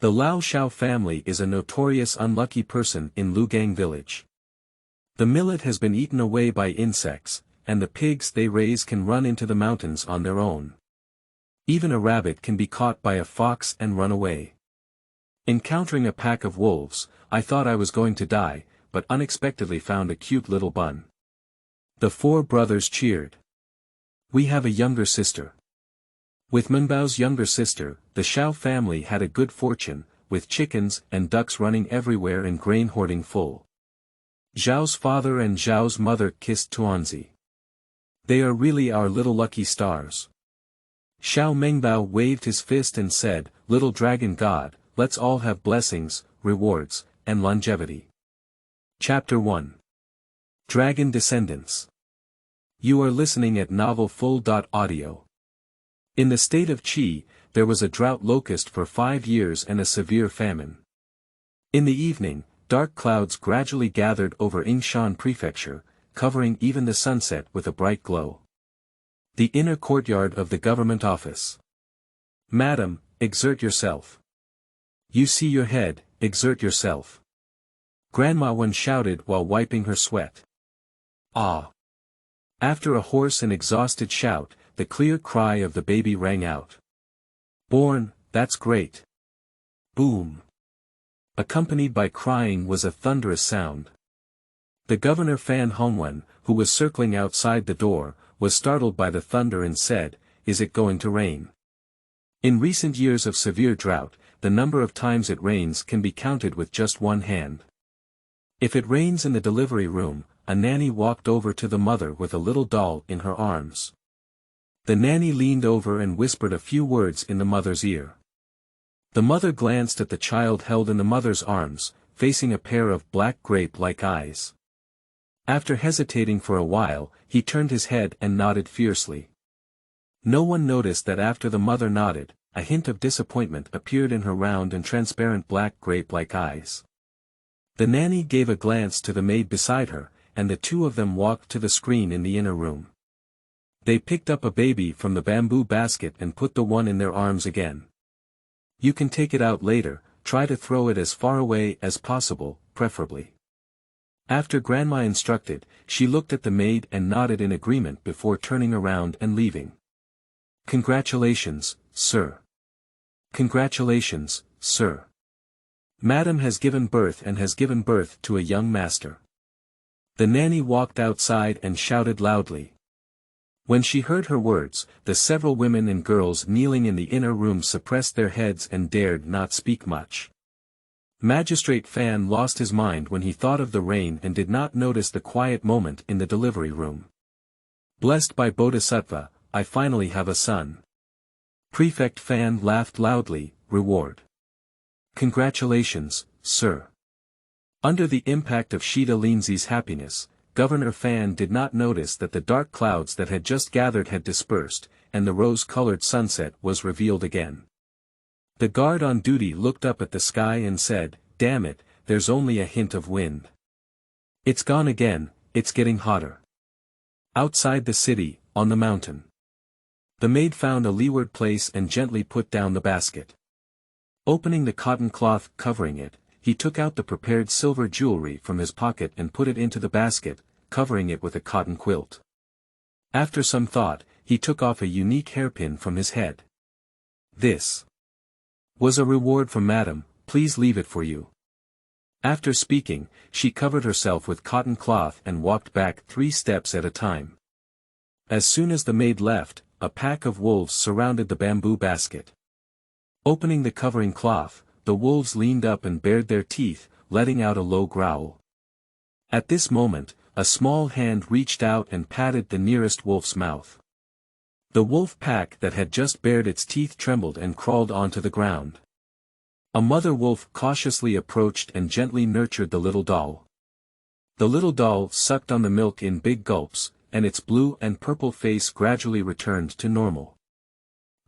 The Lao Xiao family is a notorious unlucky person in Liugang Village. The millet has been eaten away by insects, and the pigs they raise can run into the mountains on their own. Even a rabbit can be caught by a fox and run away. Encountering a pack of wolves, I thought I was going to die, but unexpectedly found a cute little bun. The four brothers cheered. We have a younger sister. With Mengbao's younger sister, the Xiao family had a good fortune, with chickens and ducks running everywhere and grain hoarding full. Xiao's father and Xiao's mother kissed Tuanzi. They are really our little lucky stars. Xiao Mengbao waved his fist and said, "Little dragon god, let's all have blessings, rewards, and longevity." Chapter 1. Dragon Descendants. You are listening at novel full.Audio. In the state of Qi, there was a drought locust for 5 years and a severe famine. In the evening, dark clouds gradually gathered over Yingshan Prefecture, covering even the sunset with a bright glow. The inner courtyard of the government office. Madam, exert yourself. You see your head, exert yourself. Grandma Wen shouted while wiping her sweat. Ah! After a hoarse and exhausted shout, the clear cry of the baby rang out. Born, that's great. Boom. Accompanied by crying was a thunderous sound. The governor Fan Hongwen, who was circling outside the door, was startled by the thunder and said, "Is it going to rain?" In recent years of severe drought, the number of times it rains can be counted with just one hand. If it rains in the delivery room, a nanny walked over to the mother with a little doll in her arms. The nanny leaned over and whispered a few words in the mother's ear. The mother glanced at the child held in the mother's arms, facing a pair of black grape-like eyes. After hesitating for a while, he turned his head and nodded fiercely. No one noticed that after the mother nodded, a hint of disappointment appeared in her round and transparent black grape-like eyes. The nanny gave a glance to the maid beside her, and the two of them walked to the screen in the inner room. They picked up a baby from the bamboo basket and put the one in their arms again. You can take it out later, try to throw it as far away as possible, preferably. After Grandma instructed, she looked at the maid and nodded in agreement before turning around and leaving. Congratulations, sir. Congratulations, sir. Madam has given birth and has given birth to a young master. The nanny walked outside and shouted loudly. When she heard her words, the several women and girls kneeling in the inner room suppressed their heads and dared not speak much. Magistrate Fan lost his mind when he thought of the rain and did not notice the quiet moment in the delivery room. Blessed by Bodhisattva, I finally have a son. Prefect Fan laughed loudly, reward. Congratulations, sir. Under the impact of Shida Linzi's happiness, Governor Fan did not notice that the dark clouds that had just gathered had dispersed, and the rose-colored sunset was revealed again. The guard on duty looked up at the sky and said, "Damn it, there's only a hint of wind. It's gone again, it's getting hotter." Outside the city, on the mountain. The maid found a leeward place and gently put down the basket. Opening the cotton cloth covering it, he took out the prepared silver jewelry from his pocket and put it into the basket, covering it with a cotton quilt. After some thought, he took off a unique hairpin from his head. This was a reward from Madam, please leave it for you. After speaking, she covered herself with cotton cloth and walked back 3 steps at a time. As soon as the maid left, a pack of wolves surrounded the bamboo basket. Opening the covering cloth, the wolves leaned up and bared their teeth, letting out a low growl. At this moment, a small hand reached out and patted the nearest wolf's mouth. The wolf pack that had just bared its teeth trembled and crawled onto the ground. A mother wolf cautiously approached and gently nurtured the little doll. The little doll sucked on the milk in big gulps, and its blue and purple face gradually returned to normal.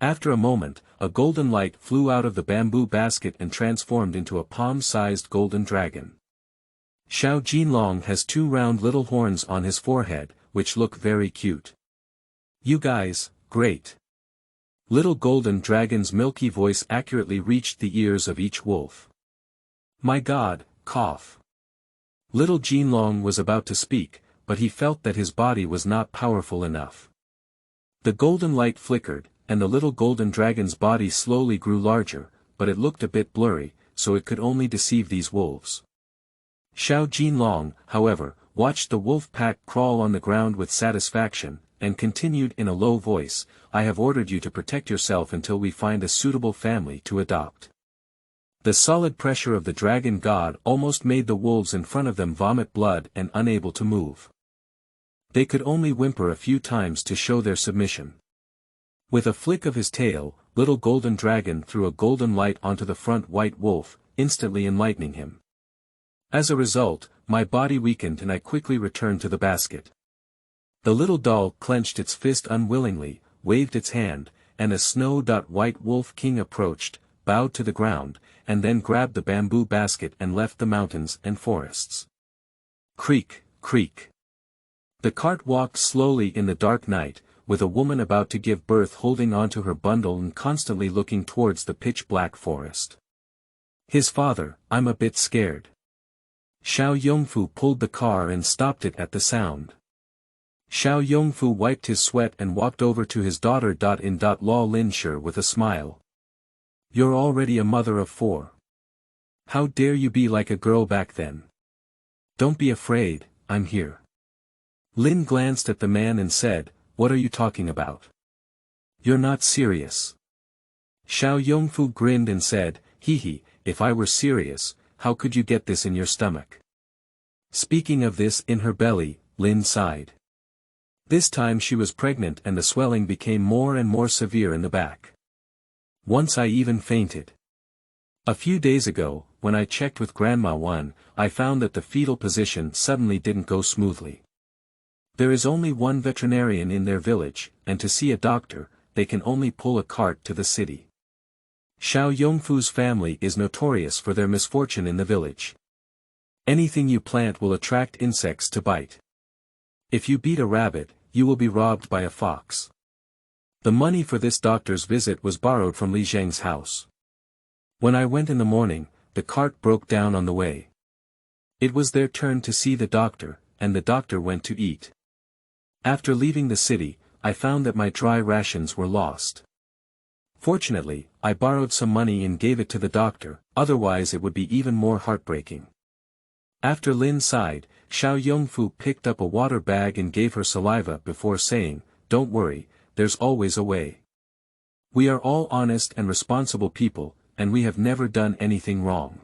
After a moment, a golden light flew out of the bamboo basket and transformed into a palm-sized golden dragon. Xiao Jinlong has 2 round little horns on his forehead, which look very cute. You guys, great. Little golden dragon's milky voice accurately reached the ears of each wolf. My God, cough. Little Jinlong was about to speak, but he felt that his body was not powerful enough. The golden light flickered, and the little golden dragon's body slowly grew larger, but it looked a bit blurry, so it could only deceive these wolves. Xiao Jinlong, however, watched the wolf pack crawl on the ground with satisfaction, and continued in a low voice, I have ordered you to protect yourself until we find a suitable family to adopt. The solid pressure of the dragon god almost made the wolves in front of them vomit blood and unable to move. They could only whimper a few times to show their submission. With a flick of his tail, little golden dragon threw a golden light onto the front white wolf, instantly enlightening him. As a result, my body weakened and I quickly returned to the basket. The little doll clenched its fist unwillingly, waved its hand, and a snow-white wolf king approached, bowed to the ground, and then grabbed the bamboo basket and left the mountains and forests. Creak, creak. The cart walked slowly in the dark night, with a woman about to give birth holding onto her bundle and constantly looking towards the pitch-black forest. His father, I'm a bit scared. Xiao Yongfu pulled the car and stopped it at the sound. Xiao Yongfu wiped his sweat and walked over to his daughter. Lao Lin with a smile. You're already a mother of 4. How dare you be like a girl back then? Don't be afraid, I'm here. Lin glanced at the man and said, what are you talking about? You're not serious. Xiao Yongfu grinned and said, hee, if I were serious, how could you get this in your stomach? Speaking of this in her belly, Lin sighed. This time she was pregnant and the swelling became more and more severe in the back. Once I even fainted. A few days ago, when I checked with Grandma 1, I found that the fetal position suddenly didn't go smoothly. There is only one veterinarian in their village, and to see a doctor, they can only pull a cart to the city. Xiao Yongfu's family is notorious for their misfortune in the village. Anything you plant will attract insects to bite. If you beat a rabbit, you will be robbed by a fox. The money for this doctor's visit was borrowed from Li Zheng's house. When I went in the morning, the cart broke down on the way. It was their turn to see the doctor, and the doctor went to eat. After leaving the city, I found that my dry rations were lost. Fortunately, I borrowed some money and gave it to the doctor, otherwise it would be even more heartbreaking. After Lin sighed, Xiao Yongfu picked up a water bag and gave her saliva before saying, don't worry, there's always a way. We are all honest and responsible people, and we have never done anything wrong.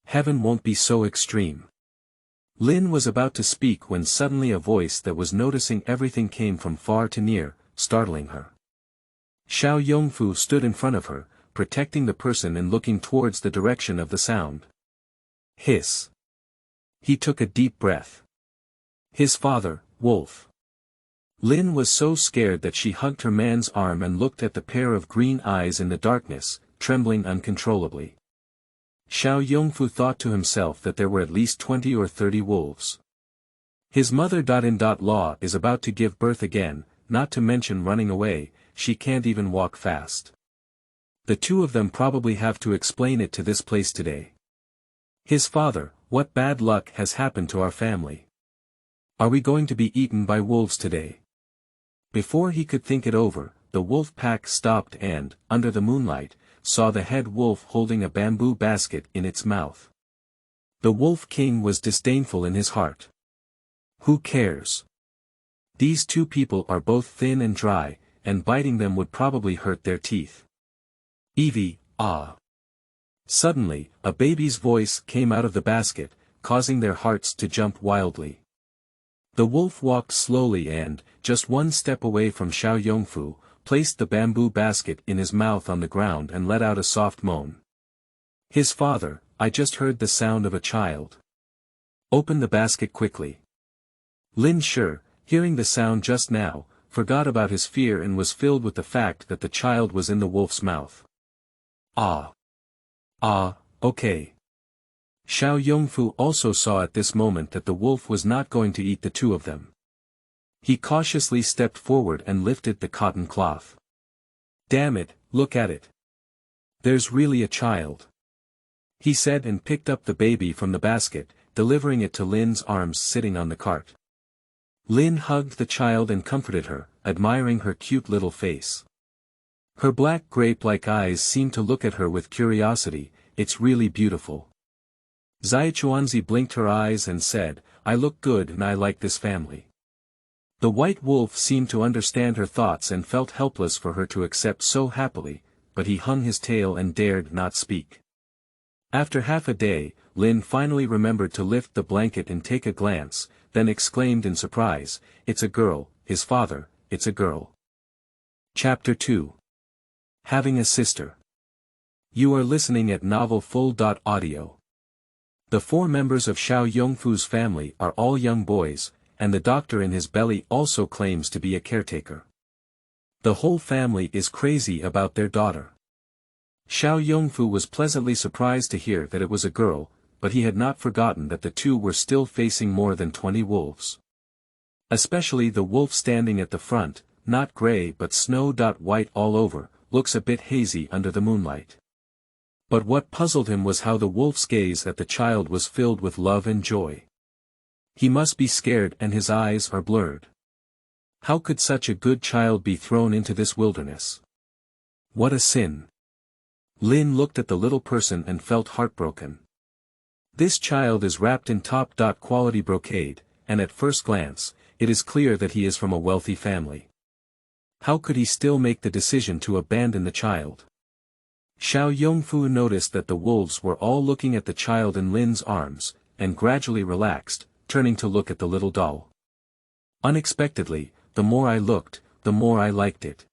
Heaven won't be so extreme. Lin was about to speak when suddenly a voice that was noticing everything came from far to near, startling her. Xiao Yongfu stood in front of her, protecting the person and looking towards the direction of the sound. Hiss. He took a deep breath. His father, Wolf. Lin was so scared that she hugged her man's arm and looked at the pair of green eyes in the darkness, trembling uncontrollably. Xiao Yongfu thought to himself that there were at least 20 or 30 wolves. His mother-in-law is about to give birth again, not to mention running away, she can't even walk fast. The two of them probably have to explain it to this place today. His father, what bad luck has happened to our family? Are we going to be eaten by wolves today? Before he could think it over, the wolf pack stopped and, under the moonlight, saw the head wolf holding a bamboo basket in its mouth. The wolf king was disdainful in his heart. Who cares? These two people are both thin and dry, and biting them would probably hurt their teeth. Evie, ah. Suddenly, a baby's voice came out of the basket, causing their hearts to jump wildly. The wolf walked slowly and, just one step away from Xiao Yongfu, placed the bamboo basket in his mouth on the ground and let out a soft moan. His father, I just heard the sound of a child. Open the basket quickly. Lin Shi, hearing the sound just now, forgot about his fear and was filled with the fact that the child was in the wolf's mouth. Ah. Ah, okay. Xiao Yongfu also saw at this moment that the wolf was not going to eat the two of them. He cautiously stepped forward and lifted the cotton cloth. Damn it, look at it. There's really a child. He said and picked up the baby from the basket, delivering it to Lin's arms sitting on the cart. Lin hugged the child and comforted her, admiring her cute little face. Her black grape-like eyes seemed to look at her with curiosity. It's really beautiful. Tuanzi blinked her eyes and said, I look good and I like this family. The white wolf seemed to understand her thoughts and felt helpless for her to accept so happily, but he hung his tail and dared not speak. After half a day, Lin finally remembered to lift the blanket and take a glance, then exclaimed in surprise, It's a girl, his father, it's a girl. Chapter 2. Having a sister. You are listening at novel full.Audio. The 4 members of Xiao Yongfu's family are all young boys, and the doctor in his belly also claims to be a caretaker. The whole family is crazy about their daughter. Xiao Yongfu was pleasantly surprised to hear that it was a girl, but he had not forgotten that the two were still facing more than 20 wolves. Especially the wolf standing at the front, not gray but snow-white all over, looks a bit hazy under the moonlight. But what puzzled him was how the wolf's gaze at the child was filled with love and joy. He must be scared and his eyes are blurred. How could such a good child be thrown into this wilderness? What a sin. Lin looked at the little person and felt heartbroken. This child is wrapped in top-quality brocade, and at first glance, it is clear that he is from a wealthy family. How could he still make the decision to abandon the child? Xiao Yongfu noticed that the wolves were all looking at the child in Lin's arms, and gradually relaxed, turning to look at the little doll. Unexpectedly, the more I looked, the more I liked it.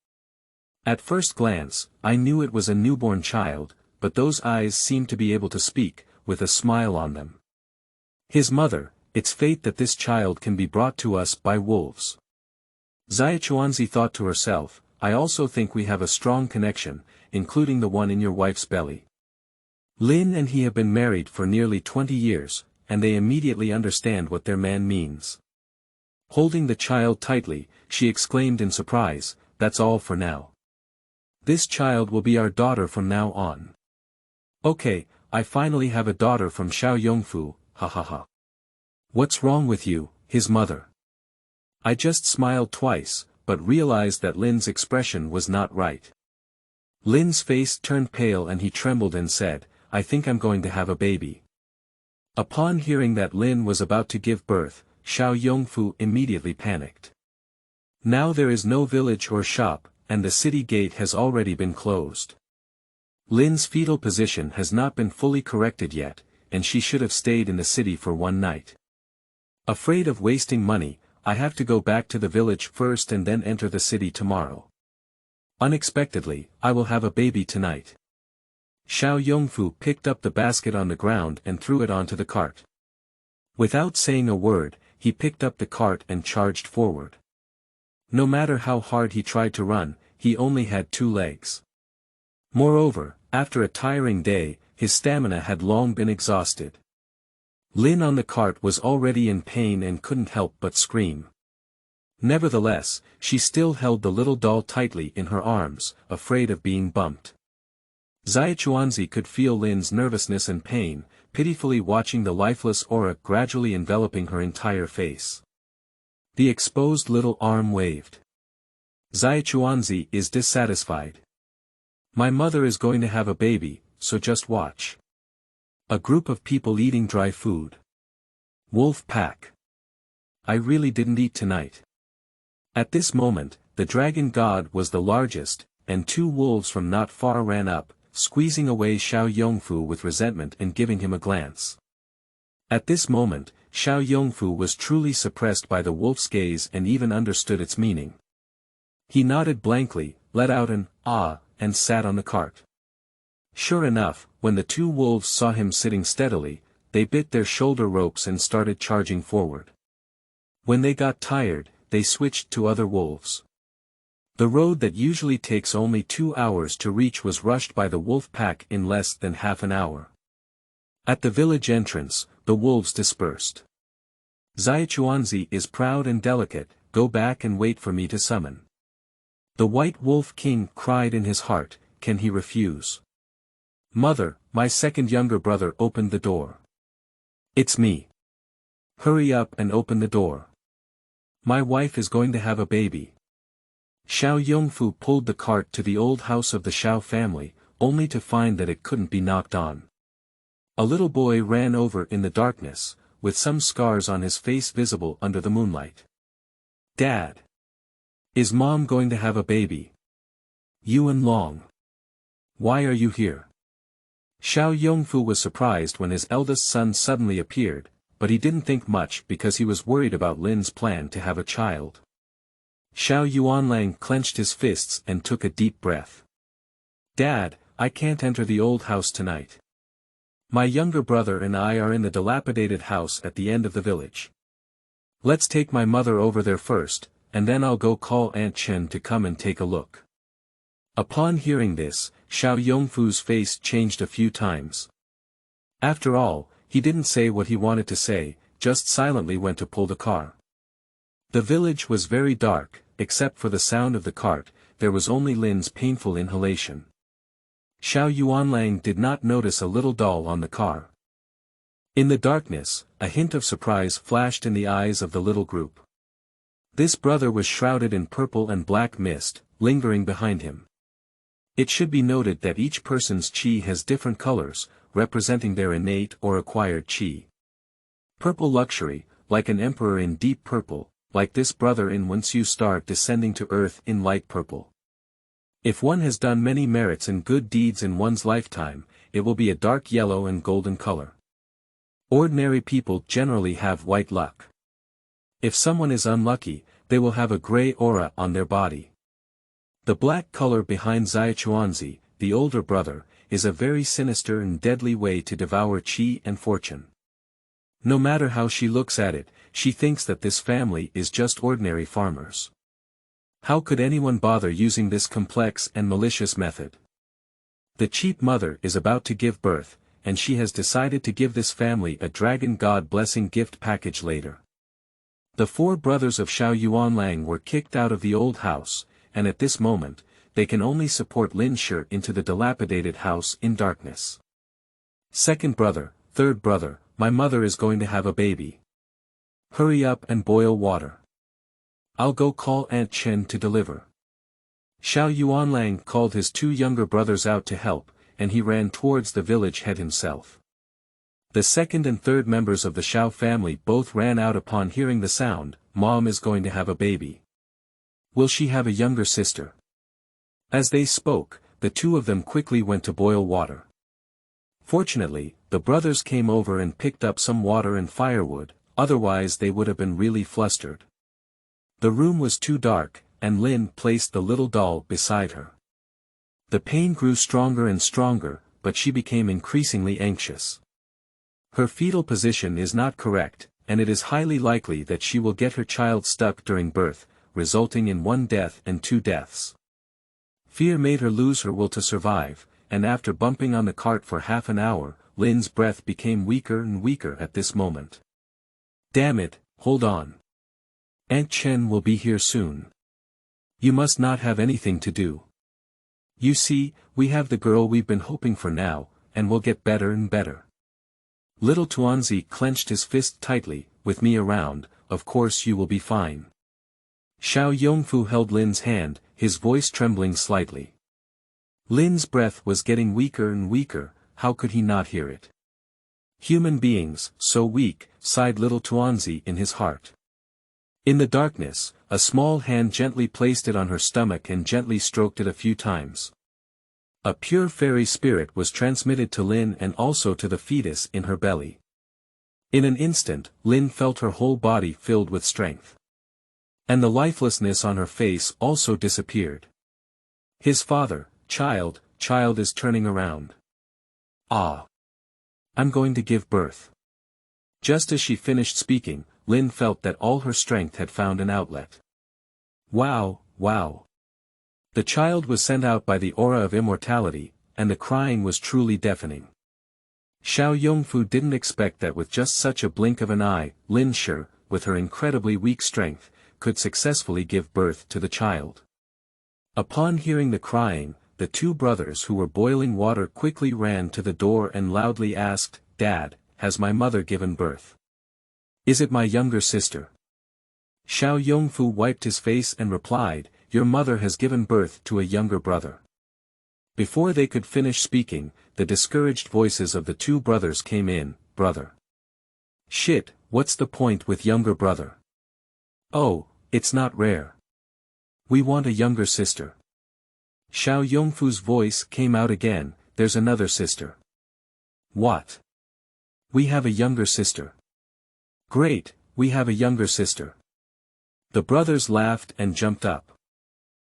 At first glance, I knew it was a newborn child, but those eyes seemed to be able to speak, with a smile on them. His mother, it's fate that this child can be brought to us by wolves. Tuanzi thought to herself, I also think we have a strong connection, including the one in your wife's belly. Lin and he have been married for nearly 20 years, and they immediately understand what their man means. Holding the child tightly, she exclaimed in surprise, That's all for now. This child will be our daughter from now on. Okay, I finally have a daughter from Xiao Yongfu, ha ha ha. What's wrong with you, his mother? I just smiled twice, but realized that Lin's expression was not right. Lin's face turned pale and he trembled and said, I think I'm going to have a baby. Upon hearing that Lin was about to give birth, Xiao Yongfu immediately panicked. Now there is no village or shop, and the city gate has already been closed. Lin's fetal position has not been fully corrected yet, and she should have stayed in the city for one night. Afraid of wasting money, I have to go back to the village first and then enter the city tomorrow. Unexpectedly, I will have a baby tonight. Xiao Yongfu picked up the basket on the ground and threw it onto the cart. Without saying a word, he picked up the cart and charged forward. No matter how hard he tried to run, he only had 2 legs. Moreover, after a tiring day, his stamina had long been exhausted. Lin on the cart was already in pain and couldn't help but scream. Nevertheless, she still held the little doll tightly in her arms, afraid of being bumped. Tuanzi could feel Lin's nervousness and pain, pitifully watching the lifeless aura gradually enveloping her entire face. The exposed little arm waved. Tuanzi is dissatisfied. My mother is going to have a baby, so just watch. A group of people eating dry food. Wolf pack. I really didn't eat tonight. At this moment, the dragon god was the largest, and 2 wolves from not far ran up, squeezing away Xiao Yongfu with resentment and giving him a glance. At this moment, Xiao Yongfu was truly suppressed by the wolf's gaze and even understood its meaning. He nodded blankly, let out an ah, and sat on the cart. Sure enough, when the 2 wolves saw him sitting steadily, they bit their shoulder ropes and started charging forward. When they got tired, they switched to other wolves. The road that usually takes only 2 hours to reach was rushed by the wolf pack in less than half an hour. At the village entrance, the wolves dispersed. Tuanzi is proud and delicate, go back and wait for me to summon. The White Wolf King cried in his heart, can he refuse? Mother, my second younger brother opened the door. It's me. Hurry up and open the door. My wife is going to have a baby. Xiao Yongfu pulled the cart to the old house of the Xiao family, only to find that it couldn't be knocked on. A little boy ran over in the darkness, with some scars on his face visible under the moonlight. Dad! Is Mom going to have a baby? Yuan Long. Why are you here? Xiao Yongfu was surprised when his eldest son suddenly appeared, but he didn't think much because he was worried about Lin's plan to have a child. Xiao Yuanlang clenched his fists and took a deep breath. Dad, I can't enter the old house tonight. My younger brother and I are in the dilapidated house at the end of the village. Let's take my mother over there first, and then I'll go call Aunt Chen to come and take a look. Upon hearing this, Xiao Yongfu's face changed a few times. After all, he didn't say what he wanted to say, just silently went to pull the car. The village was very dark, except for the sound of the cart, there was only Lin's painful inhalation. Xiao Yuanlang did not notice a little doll on the car. In the darkness, a hint of surprise flashed in the eyes of the little group. This brother was shrouded in purple and black mist, lingering behind him. It should be noted that each person's qi has different colors, representing their innate or acquired qi. Purple luxury, like an emperor in deep purple, like this brother in once you start descending to earth in light purple. If one has done many merits and good deeds in one's lifetime, it will be a dark yellow and golden color. Ordinary people generally have white luck. If someone is unlucky, they will have a gray aura on their body. The black color behind Tuanzi, the older brother, is a very sinister and deadly way to devour qi and fortune. No matter how she looks at it, she thinks that this family is just ordinary farmers. How could anyone bother using this complex and malicious method? The cheap mother is about to give birth, and she has decided to give this family a dragon god blessing gift package later. The four brothers of Xiao Yuanlang were kicked out of the old house, and at this moment, they can only support Lin Shi into the dilapidated house in darkness. Second brother, third brother, my mother is going to have a baby. Hurry up and boil water. I'll go call Aunt Chen to deliver. Xiao Yuanlang called his two younger brothers out to help, and he ran towards the village head himself. The second and third members of the Xiao family both ran out upon hearing the sound. Mom is going to have a baby. Will she have a younger sister? As they spoke, the two of them quickly went to boil water. Fortunately, the brothers came over and picked up some water and firewood, otherwise they would have been really flustered. The room was too dark, and Lin placed the little doll beside her. The pain grew stronger and stronger, but she became increasingly anxious. Her fetal position is not correct, and it is highly likely that she will get her child stuck during birth, resulting in 1 death and 2 deaths. Fear made her lose her will to survive, and after bumping on the cart for half an hour, Lin's breath became weaker and weaker at this moment. Damn it, hold on. Aunt Chen will be here soon. You must not have anything to do. You see, we have the girl we've been hoping for now, and we'll get better and better. Little Tuanzi clenched his fist tightly, with me around, of course you will be fine. Xiao Yongfu held Lin's hand, his voice trembling slightly. Lin's breath was getting weaker and weaker, how could he not hear it? Human beings, so weak, sighed little Tuanzi in his heart. In the darkness, a small hand gently placed it on her stomach and gently stroked it a few times. A pure fairy spirit was transmitted to Lin and also to the fetus in her belly. In an instant, Lin felt her whole body filled with strength. And the lifelessness on her face also disappeared. His father, child is turning around. Ah! I'm going to give birth. Just as she finished speaking, Lin felt that all her strength had found an outlet. Wow, wow. The child was sent out by the aura of immortality, and the crying was truly deafening. Xiao Yongfu didn't expect that with just such a blink of an eye, Lin Shi, with her incredibly weak strength, could successfully give birth to the child. Upon hearing the crying, the two brothers who were boiling water quickly ran to the door and loudly asked, "Dad, has my mother given birth? Is it my younger sister?" Xiao Yongfu wiped his face and replied, "Your mother has given birth to a younger brother." Before they could finish speaking, the discouraged voices of the two brothers came in. "Brother. Shit, what's the point with younger brother? Oh, it's not rare. We want a younger sister." Xiao Yongfu's voice came out again, "There's another sister." "What? We have a younger sister." "Great, we have a younger sister." The brothers laughed and jumped up.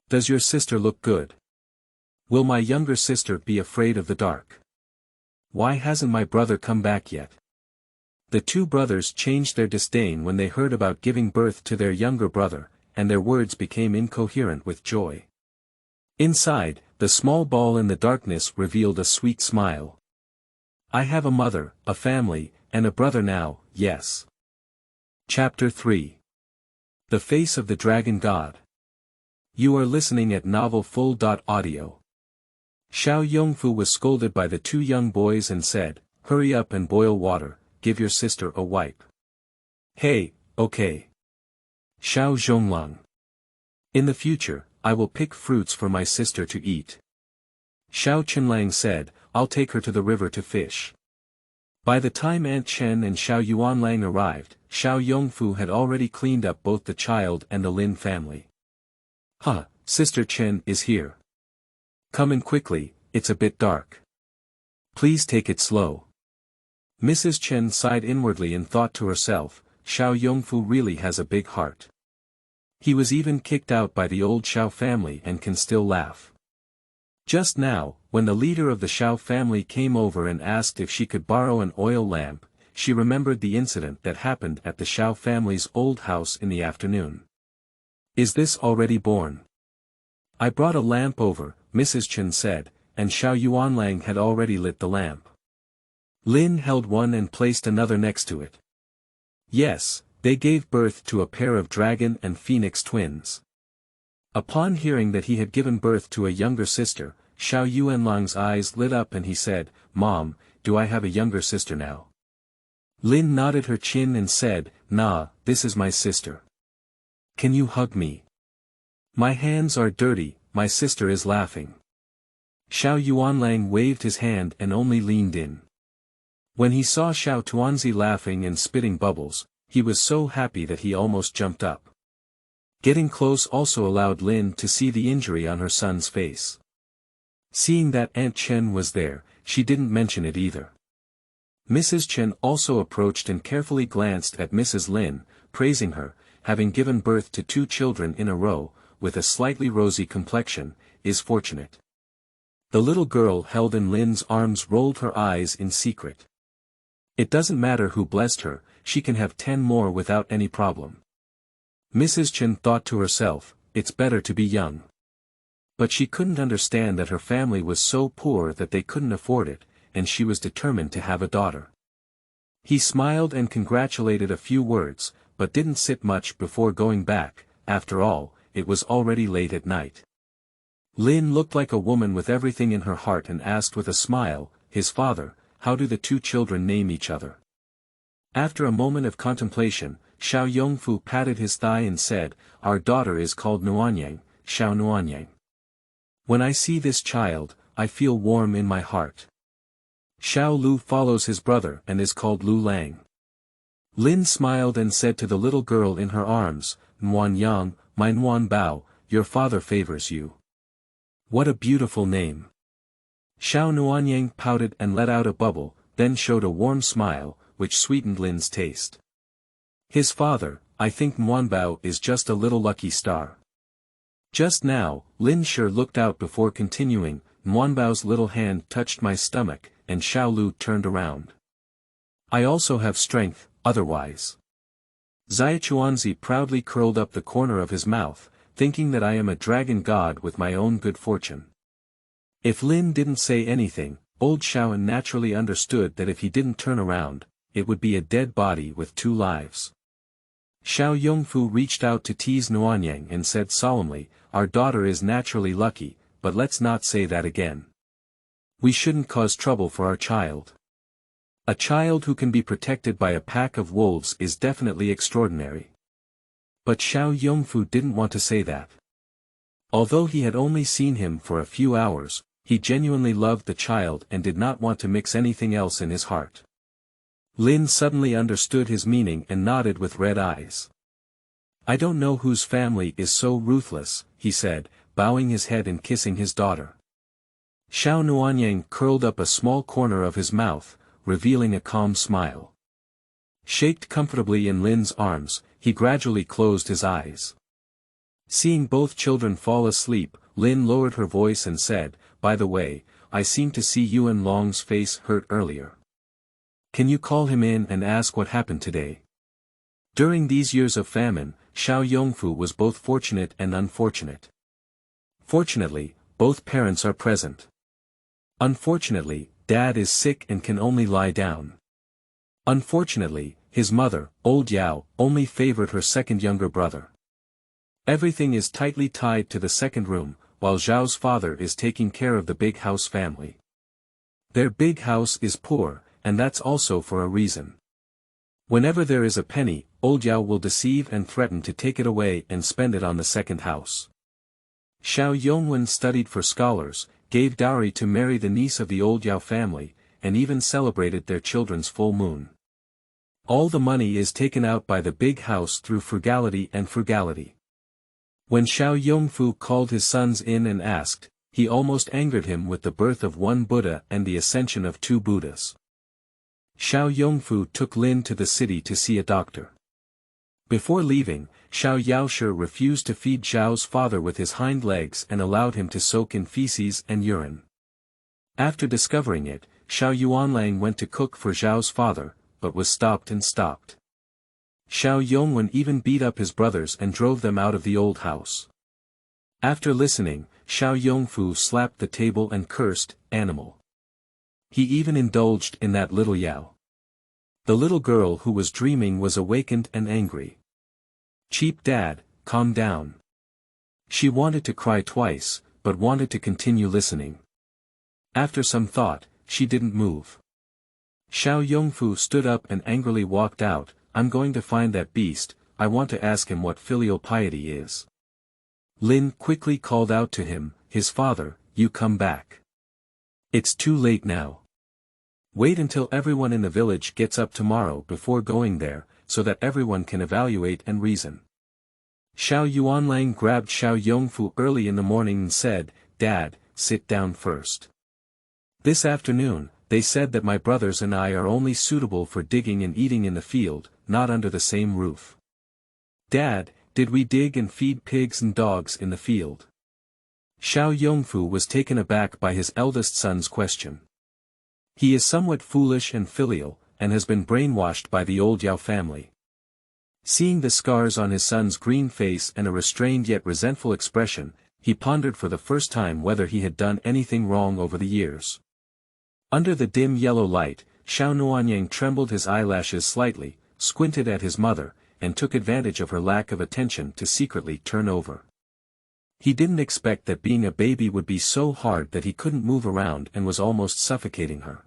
"Does your sister look good? Will my younger sister be afraid of the dark? Why hasn't my brother come back yet?" The two brothers changed their disdain when they heard about giving birth to their younger brother, and their words became incoherent with joy. Inside, the small ball in the darkness revealed a sweet smile. "I have a mother, a family, and a brother now, yes." Chapter 3. The Face of the Dragon God. You are listening at novel full.Audio. Xiao Yongfu was scolded by the two young boys and said, "Hurry up and boil water, give your sister a wipe." "Hey, okay. Xiao Zhonglang. In the future, I will pick fruits for my sister to eat." Xiao Chenlang said, "I'll take her to the river to fish." By the time Aunt Chen and Xiao Yuanlang arrived, Xiao Yongfu had already cleaned up both the child and the Lin family. "Huh, Sister Chen is here. Come in quickly, it's a bit dark. Please take it slow." Mrs. Chen sighed inwardly and thought to herself, Xiao Yongfu really has a big heart. He was even kicked out by the old Xiao family and can still laugh. Just now, when the leader of the Xiao family came over and asked if she could borrow an oil lamp, she remembered the incident that happened at the Xiao family's old house in the afternoon. "Is this already born?" "I brought a lamp over," Mrs. Chen said, and Xiao Yuanlang had already lit the lamp. Lin held one and placed another next to it. Yes, they gave birth to a pair of dragon and phoenix twins. Upon hearing that he had given birth to a younger sister, Xiao Yuanlang's eyes lit up and he said, "Mom, do I have a younger sister now?" Lin nodded her chin and said, "Nah, this is my sister. Can you hug me?" "My hands are dirty, my sister is laughing." Xiao Yuanlang waved his hand and only leaned in. When he saw Xiao Tuanzi laughing and spitting bubbles, he was so happy that he almost jumped up. Getting close also allowed Lin to see the injury on her son's face. Seeing that Aunt Chen was there, she didn't mention it either. Mrs. Chen also approached and carefully glanced at Mrs. Lin, praising her, having given birth to two children in a row, with a slightly rosy complexion, is fortunate. The little girl held in Lin's arms rolled her eyes in secret. It doesn't matter who blessed her, she can have 10 more without any problem. Mrs. Chen thought to herself, it's better to be young. But she couldn't understand that her family was so poor that they couldn't afford it, and she was determined to have a daughter. He smiled and congratulated a few words, but didn't sit much before going back. After all, it was already late at night. Lin looked like a woman with everything in her heart and asked with a smile, his father, how do the two children name each other? After a moment of contemplation, Xiao Yongfu patted his thigh and said, our daughter is called Nuanyang, Xiao Nuanyang. When I see this child, I feel warm in my heart. Xiao Lu follows his brother and is called Lu Lang. Lin smiled and said to the little girl in her arms, Nuanyang, my Nuanbao, your father favors you. What a beautiful name. Xiao Nuanyang pouted and let out a bubble, then showed a warm smile, which sweetened Lin's taste. His father, I think Nuanbao is just a little lucky star. Just now, Lin sure looked out before continuing, Nuanbao's little hand touched my stomach, and Xiao Lu turned around. I also have strength, otherwise. Tuanzi proudly curled up the corner of his mouth, thinking that I am a dragon god with my own good fortune. If Lin didn't say anything, old Xiao naturally understood that if he didn't turn around, it would be a dead body with 2 lives. Xiao Yongfu reached out to tease Nuanyang and said solemnly, "Our daughter is naturally lucky, but let's not say that again. We shouldn't cause trouble for our child. A child who can be protected by a pack of wolves is definitely extraordinary." But Xiao Yongfu didn't want to say that. Although he had only seen him for a few hours, he genuinely loved the child and did not want to mix anything else in his heart. Lin suddenly understood his meaning and nodded with red eyes. "I don't know whose family is so ruthless," he said, bowing his head and kissing his daughter. Xiao Nuanyang curled up a small corner of his mouth, revealing a calm smile. Shaped comfortably in Lin's arms, he gradually closed his eyes. Seeing both children fall asleep, Lin lowered her voice and said, "By the way, I seem to see Yuan Long's face hurt earlier. Can you call him in and ask what happened today?" During these years of famine, Xiao Yongfu was both fortunate and unfortunate. Fortunately, both parents are present. Unfortunately, Dad is sick and can only lie down. Unfortunately, his mother, old Yao, only favored her second younger brother. Everything is tightly tied to the second room, while Zhao's father is taking care of the big house family. Their big house is poor, and that's also for a reason. Whenever there is a penny, old Yao will deceive and threaten to take it away and spend it on the second house. Xiao Yongwen studied for scholars, gave dowry to marry the niece of the old Yao family, and even celebrated their children's full moon. All the money is taken out by the big house through frugality and frugality. When Xiao Yongfu called his sons in and asked, he almost angered him with the birth of one Buddha and the ascension of two Buddhas. Xiao Yongfu took Lin to the city to see a doctor. Before leaving, Xiao Yaoshi refused to feed Zhao's father with his hind legs and allowed him to soak in feces and urine. After discovering it, Xiao Yuanlang went to cook for Zhao's father, but was stopped. Xiao Yongwen even beat up his brothers and drove them out of the old house. After listening, Xiao Yongfu slapped the table and cursed, "Animal." He even indulged in that little Yao. The little girl who was dreaming was awakened and angry. "Cheap dad, calm down." She wanted to cry twice, but wanted to continue listening. After some thought, she didn't move. Xiao Yongfu stood up and angrily walked out. "I'm going to find that beast, I want to ask him what filial piety is." Lin quickly called out to him, "His father, you come back. It's too late now. Wait until everyone in the village gets up tomorrow before going there, so that everyone can evaluate and reason." Xiao Yuanlang grabbed Xiao Yongfu early in the morning and said, "Dad, sit down first. This afternoon, they said that my brothers and I are only suitable for digging and eating in the field, not under the same roof. Dad, did we dig and feed pigs and dogs in the field?" Xiao Yongfu was taken aback by his eldest son's question. He is somewhat foolish and filial, and has been brainwashed by the old Yao family. Seeing the scars on his son's green face and a restrained yet resentful expression, he pondered for the first time whether he had done anything wrong over the years. Under the dim yellow light, Xiao Nuanyang trembled his eyelashes slightly, squinted at his mother, and took advantage of her lack of attention to secretly turn over. He didn't expect that being a baby would be so hard that he couldn't move around and was almost suffocating her.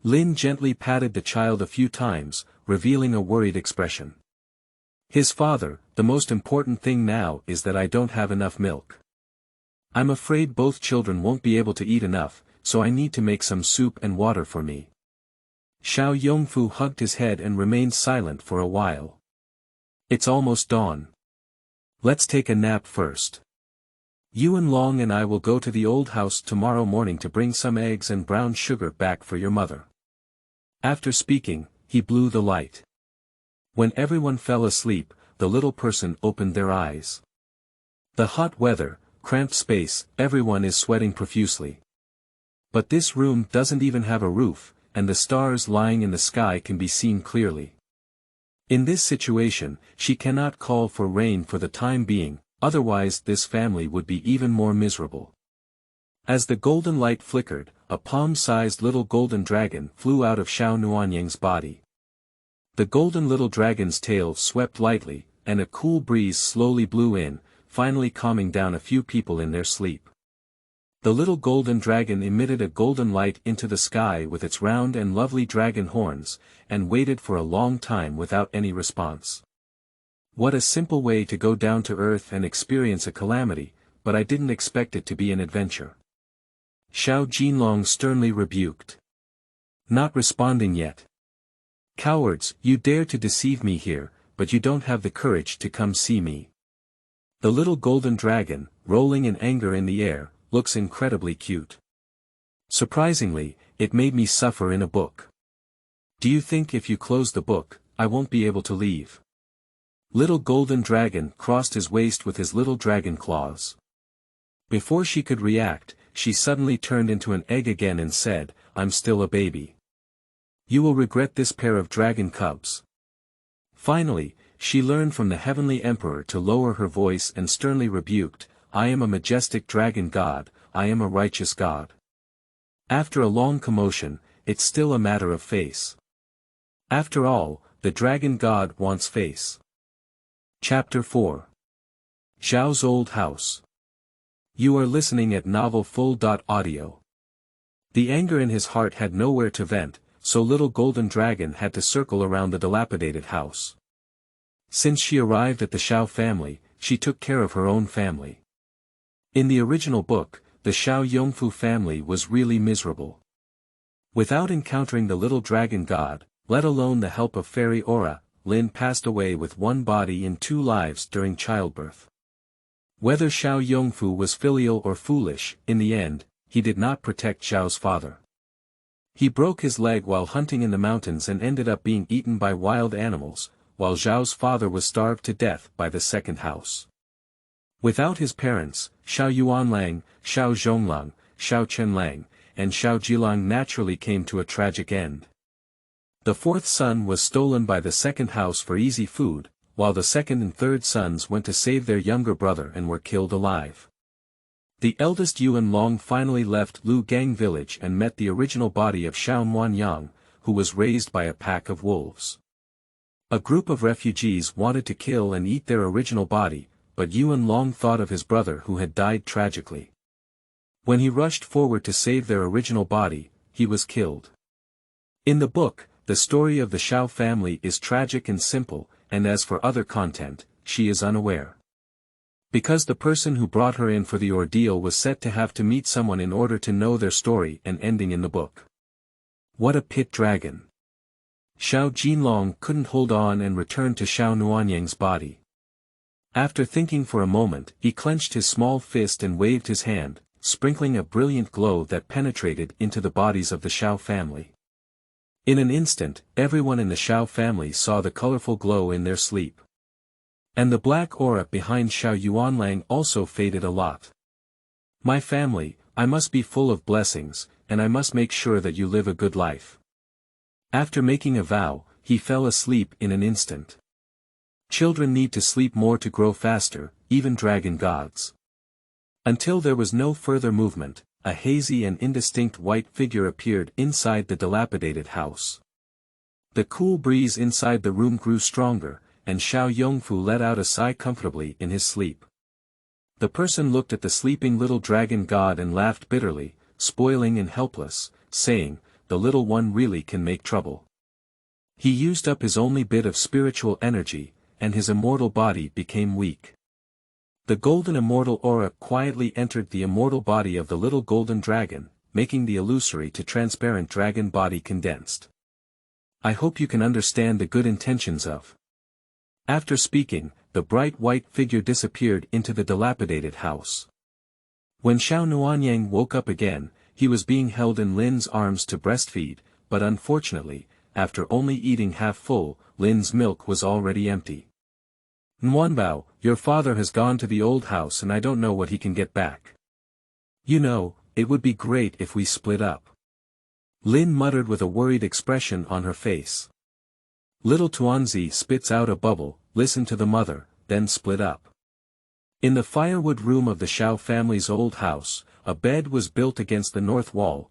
Lin gently patted the child a few times, revealing a worried expression. "His father, the most important thing now is that I don't have enough milk. I'm afraid both children won't be able to eat enough, so I need to make some soup and water for me." Xiao Yongfu hugged his head and remained silent for a while. "It's almost dawn. Let's take a nap first. Yuan Long and I will go to the old house tomorrow morning to bring some eggs and brown sugar back for your mother." After speaking, he blew the light. When everyone fell asleep, the little person opened their eyes. The hot weather, cramped space, everyone is sweating profusely. But this room doesn't even have a roof, and the stars lying in the sky can be seen clearly. In this situation, she cannot call for rain for the time being, otherwise this family would be even more miserable. As the golden light flickered, a palm-sized little golden dragon flew out of Xiao Nuanyang's body. The golden little dragon's tail swept lightly, and a cool breeze slowly blew in, finally calming down a few people in their sleep. The little golden dragon emitted a golden light into the sky with its round and lovely dragon horns, and waited for a long time without any response. What a simple way to go down to earth and experience a calamity, but I didn't expect it to be an adventure. Xiao Jinlong sternly rebuked. Not responding yet. Cowards, you dare to deceive me here, but you don't have the courage to come see me. The little golden dragon, rolling in anger in the air, looks incredibly cute. Surprisingly, it made me suffer in a book. Do you think if you close the book, I won't be able to leave? Little golden dragon crossed his waist with his little dragon claws. Before she could react, she suddenly turned into an egg again and said, I'm still a baby. You will regret this pair of dragon cubs. Finally, she learned from the heavenly emperor to lower her voice and sternly rebuked, I am a majestic dragon god, I am a righteous god. After a long commotion, it's still a matter of face. After all, the dragon god wants face. Chapter 4. Xiao's Old House. You are listening at novel full.Audio. The anger in his heart had nowhere to vent, so little golden dragon had to circle around the dilapidated house. Since she arrived at the Xiao family, she took care of her own family. In the original book, the Xiao Yongfu family was really miserable. Without encountering the little dragon god, let alone the help of fairy Aura, Lin passed away with one body in 2 lives during childbirth. Whether Xiao Yongfu was filial or foolish, in the end, he did not protect Xiao's father. He broke his leg while hunting in the mountains and ended up being eaten by wild animals, while Xiao's father was starved to death by the second house. Without his parents, Xiao Yuanlang, Xiao Zhonglang, Xiao Chenlang, and Xiao Jilang naturally came to a tragic end. The 4th son was stolen by the second house for easy food, while the 2nd and 3rd sons went to save their younger brother and were killed alive. The eldest Yuan Long finally left Liugang Village and met the original body of Xiao Muanyang, who was raised by a pack of wolves. A group of refugees wanted to kill and eat their original body, but Yuan Long thought of his brother who had died tragically. When he rushed forward to save their original body, he was killed. In the book, the story of the Xiao family is tragic and simple, and as for other content, she is unaware. Because the person who brought her in for the ordeal was set to have to meet someone in order to know their story and ending in the book. What a pit dragon! Xiao Jinlong couldn't hold on and returned to Xiao Nuanyang's body. After thinking for a moment, he clenched his small fist and waved his hand, sprinkling a brilliant glow that penetrated into the bodies of the Xiao family. In an instant, everyone in the Xiao family saw the colorful glow in their sleep. And the black aura behind Xiao Yuanlang also faded a lot. My family, I must be full of blessings, and I must make sure that you live a good life. After making a vow, he fell asleep in an instant. Children need to sleep more to grow faster, even dragon gods. Until there was no further movement, a hazy and indistinct white figure appeared inside the dilapidated house. The cool breeze inside the room grew stronger, and Xiao Yongfu let out a sigh comfortably in his sleep. The person looked at the sleeping little dragon god and laughed bitterly, spoiling and helpless, saying, the little one really can make trouble. He used up his only bit of spiritual energy, and his immortal body became weak. The golden immortal aura quietly entered the immortal body of the little golden dragon, making the illusory to transparent dragon body condensed. I hope you can understand the good intentions of. After speaking, the bright white figure disappeared into the dilapidated house. When Xiao Nuanyang woke up again, he was being held in Lin's arms to breastfeed, but unfortunately, after only eating half full, Lin's milk was already empty. Mengbao, your father has gone to the old house and I don't know what he can get back. You know, it would be great if we split up. Lin muttered with a worried expression on her face. Little Tuanzi spits out a bubble, listen to the mother, then split up. In the firewood room of the Xiao family's old house, a bed was built against the north wall,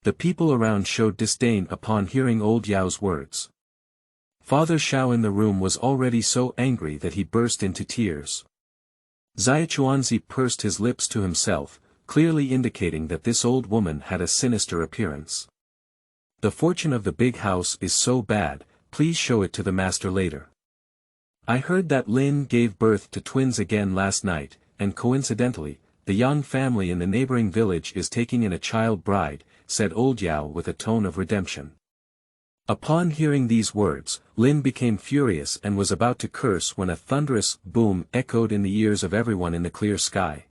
The people around showed disdain upon hearing old Yao's words. Father Xiao in the room was already so angry that he burst into tears. Tuanzi pursed his lips to himself, clearly indicating that this old woman had a sinister appearance. The fortune of the big house is so bad, please show it to the master later. I heard that Lin gave birth to twins again last night, and coincidentally, the Yang family in the neighboring village is taking in a child bride, said old Yao with a tone of redemption. Upon hearing these words, Lin became furious and was about to curse when a thunderous boom echoed in the ears of everyone in the clear sky.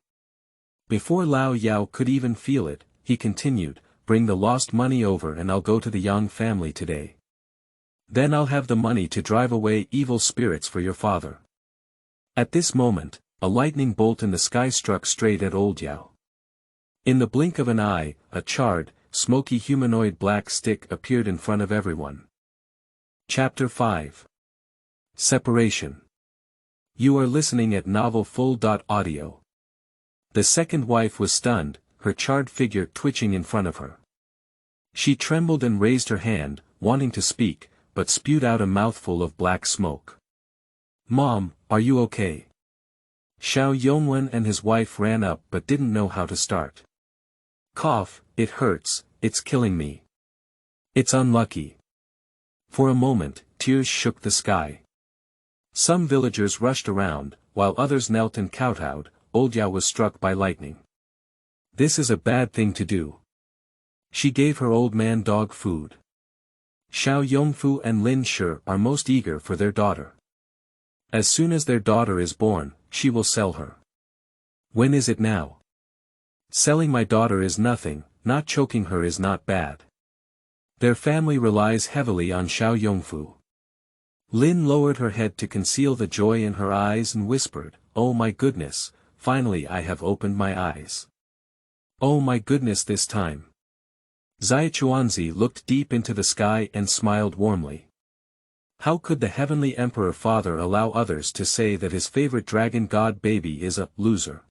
Before Lao Xiao could even feel it, he continued, bring the lost money over and I'll go to the Yang family today. Then I'll have the money to drive away evil spirits for your father. At this moment, a lightning bolt in the sky struck straight at old Yao. In the blink of an eye, a charred, smoky humanoid black stick appeared in front of everyone. Chapter 5. Separation. You are listening at novel full.Audio. The second wife was stunned, her charred figure twitching in front of her. She trembled and raised her hand, wanting to speak, but spewed out a mouthful of black smoke. Mom, are you okay? Xiao Yongwen and his wife ran up but didn't know how to start. Cough, it hurts, it's killing me. It's unlucky. For a moment, tears shook the sky. Some villagers rushed around, while others knelt and kowtowed. Old Yao was struck by lightning. This is a bad thing to do. She gave her old man dog food. Xiao Yongfu and Lin Shi are most eager for their daughter. As soon as their daughter is born, she will sell her. When is it now? Selling my daughter is nothing, not choking her is not bad. Their family relies heavily on Xiao Yongfu. Lin lowered her head to conceal the joy in her eyes and whispered, oh my goodness, finally I have opened my eyes. Oh my goodness this time. Tuanzi looked deep into the sky and smiled warmly. How could the heavenly emperor father allow others to say that his favorite dragon god baby is a loser?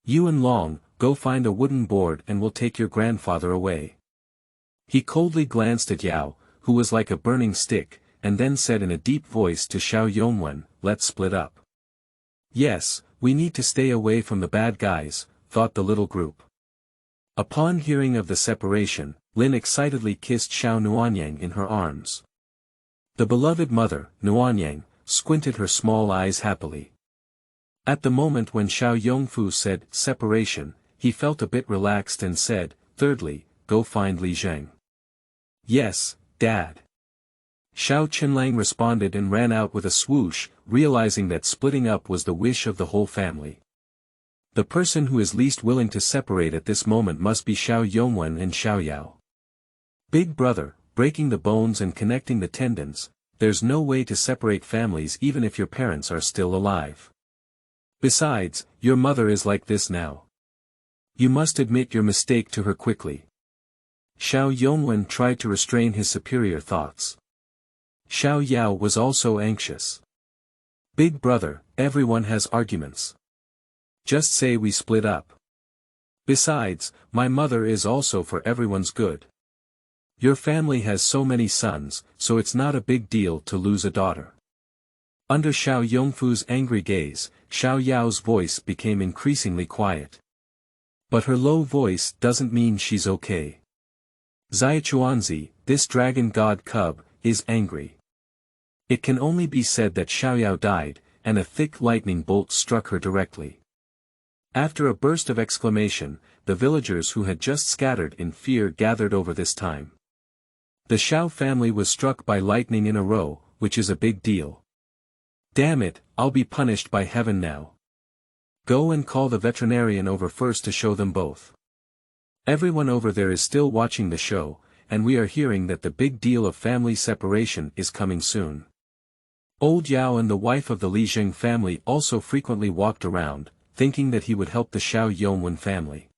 Yuan Long, go find a wooden board and we'll take your grandfather away. He coldly glanced at Yao, who was like a burning stick, and then said in a deep voice to Xiao Yongwen, let's split up. Yes, we need to stay away from the bad guys, thought the little group. Upon hearing of the separation, Lin excitedly kissed Xiao Nuanyang in her arms. The beloved mother, Nuanyang, squinted her small eyes happily. At the moment when Xiao Yongfu said, separation, he felt a bit relaxed and said, thirdly, go find Li Zheng. Yes, Dad. Xiao Qinlang responded and ran out with a swoosh, realizing that splitting up was the wish of the whole family. The person who is least willing to separate at this moment must be Xiao Yongwen and Xiao Yao. Big brother, breaking the bones and connecting the tendons, there's no way to separate families even if your parents are still alive. Besides, your mother is like this now. You must admit your mistake to her quickly. Xiao Yongwen tried to restrain his superior thoughts. Xiao Yao was also anxious. Big brother, everyone has arguments. Just say we split up. Besides, my mother is also for everyone's good. Your family has so many sons, so it's not a big deal to lose a daughter. Under Xiao Yongfu's angry gaze, Xiao Yao's voice became increasingly quiet. But her low voice doesn't mean she's okay. Tuanzi, this dragon god cub, is angry. It can only be said that Xiao Yao died, and a thick lightning bolt struck her directly. After a burst of exclamation, the villagers who had just scattered in fear gathered over this time. The Xiao family was struck by lightning in a row, which is a big deal. Damn it, I'll be punished by heaven now. Go and call the veterinarian over first to show them both. Everyone over there is still watching the show, and we are hearing that the big deal of family separation is coming soon. Old Yao and the wife of the Li Zheng family also frequently walked around, thinking that he would help the Xiao Yongwen family.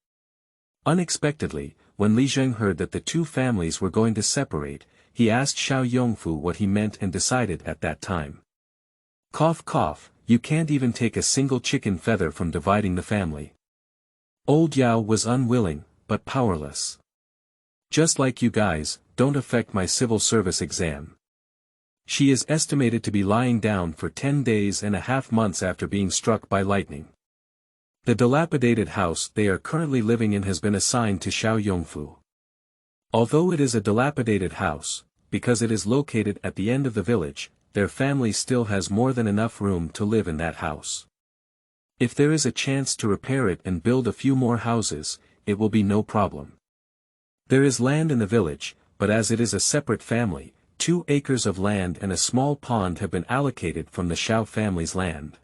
Unexpectedly, when Li Zheng heard that the two families were going to separate, he asked Xiao Yongfu what he meant and decided at that time. Cough cough, you can't even take a single chicken feather from dividing the family. Old Yao was unwilling, but powerless. Just like you guys, don't affect my civil service exam. She is estimated to be lying down for 10 days and a half months after being struck by lightning. The dilapidated house they are currently living in has been assigned to Xiao Yongfu. Although it is a dilapidated house, because it is located at the end of the village, their family still has more than enough room to live in that house. If there is a chance to repair it and build a few more houses, it will be no problem. There is land in the village, but as it is a separate family, 2 acres of land and a small pond have been allocated from the Xiao family's land.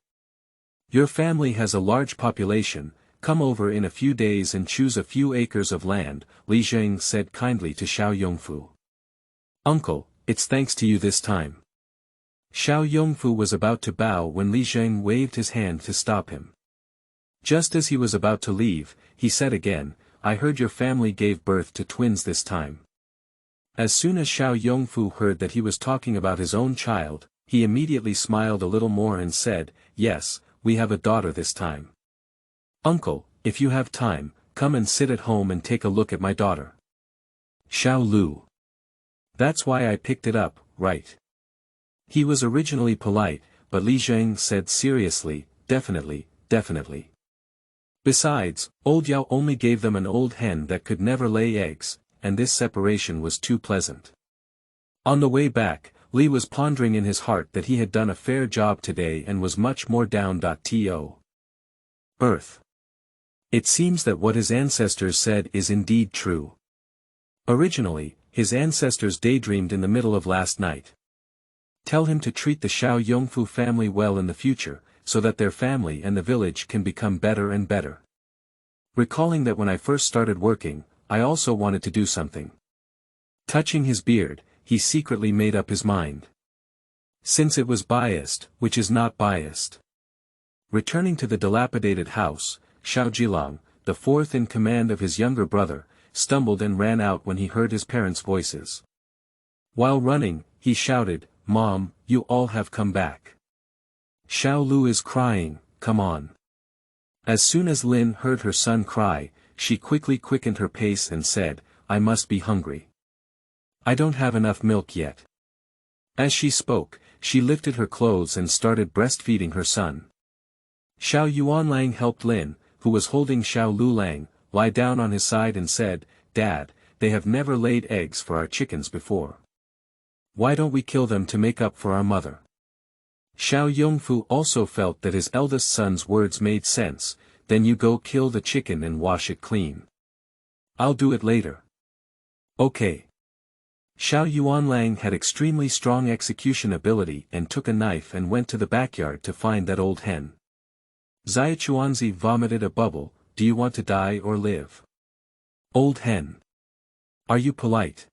Your family has a large population, come over in a few days and choose a few acres of land, Li Zheng said kindly to Xiao Yongfu. Uncle, it's thanks to you this time. Xiao Yongfu was about to bow when Li Zheng waved his hand to stop him. Just as he was about to leave, he said again, I heard your family gave birth to twins this time. As soon as Xiao Yongfu heard that he was talking about his own child, he immediately smiled a little more and said, yes, we have a daughter this time. Uncle, if you have time, come and sit at home and take a look at my daughter. Xiao Lu. That's why I picked it up, right? He was originally polite, but Li Zheng said seriously, definitely, definitely. Besides, old Yao only gave them an old hen that could never lay eggs, and this separation was too pleasant. On the way back, Li was pondering in his heart that he had done a fair job today and was much more down.To. Earth. It seems that what his ancestors said is indeed true. Originally, his ancestors daydreamed in the middle of last night. Tell him to treat the Xiao Yongfu family well in the future, so that their family and the village can become better and better. Recalling that when I first started working, I also wanted to do something. Touching his beard, he secretly made up his mind. Since it was biased, which is not biased. Returning to the dilapidated house, Xiao Jilang, the 4th in command of his younger brother, stumbled and ran out when he heard his parents' voices. While running, he shouted, Mom, you all have come back. Xiao Lu is crying, come on. As soon as Lin heard her son cry, she quickly quickened her pace and said, I must be hungry. I don't have enough milk yet. As she spoke, she lifted her clothes and started breastfeeding her son. Xiao Yuanlang helped Lin, who was holding Xiao Lulang, lie down on his side and said, Dad, they have never laid eggs for our chickens before. Why don't we kill them to make up for our mother? Xiao Yongfu also felt that his eldest son's words made sense, then you go kill the chicken and wash it clean. I'll do it later. Okay. Xiao Yuanlang had extremely strong execution ability and took a knife and went to the backyard to find that old hen. Tuanzi vomited a bubble, do you want to die or live? Old hen. Are you polite?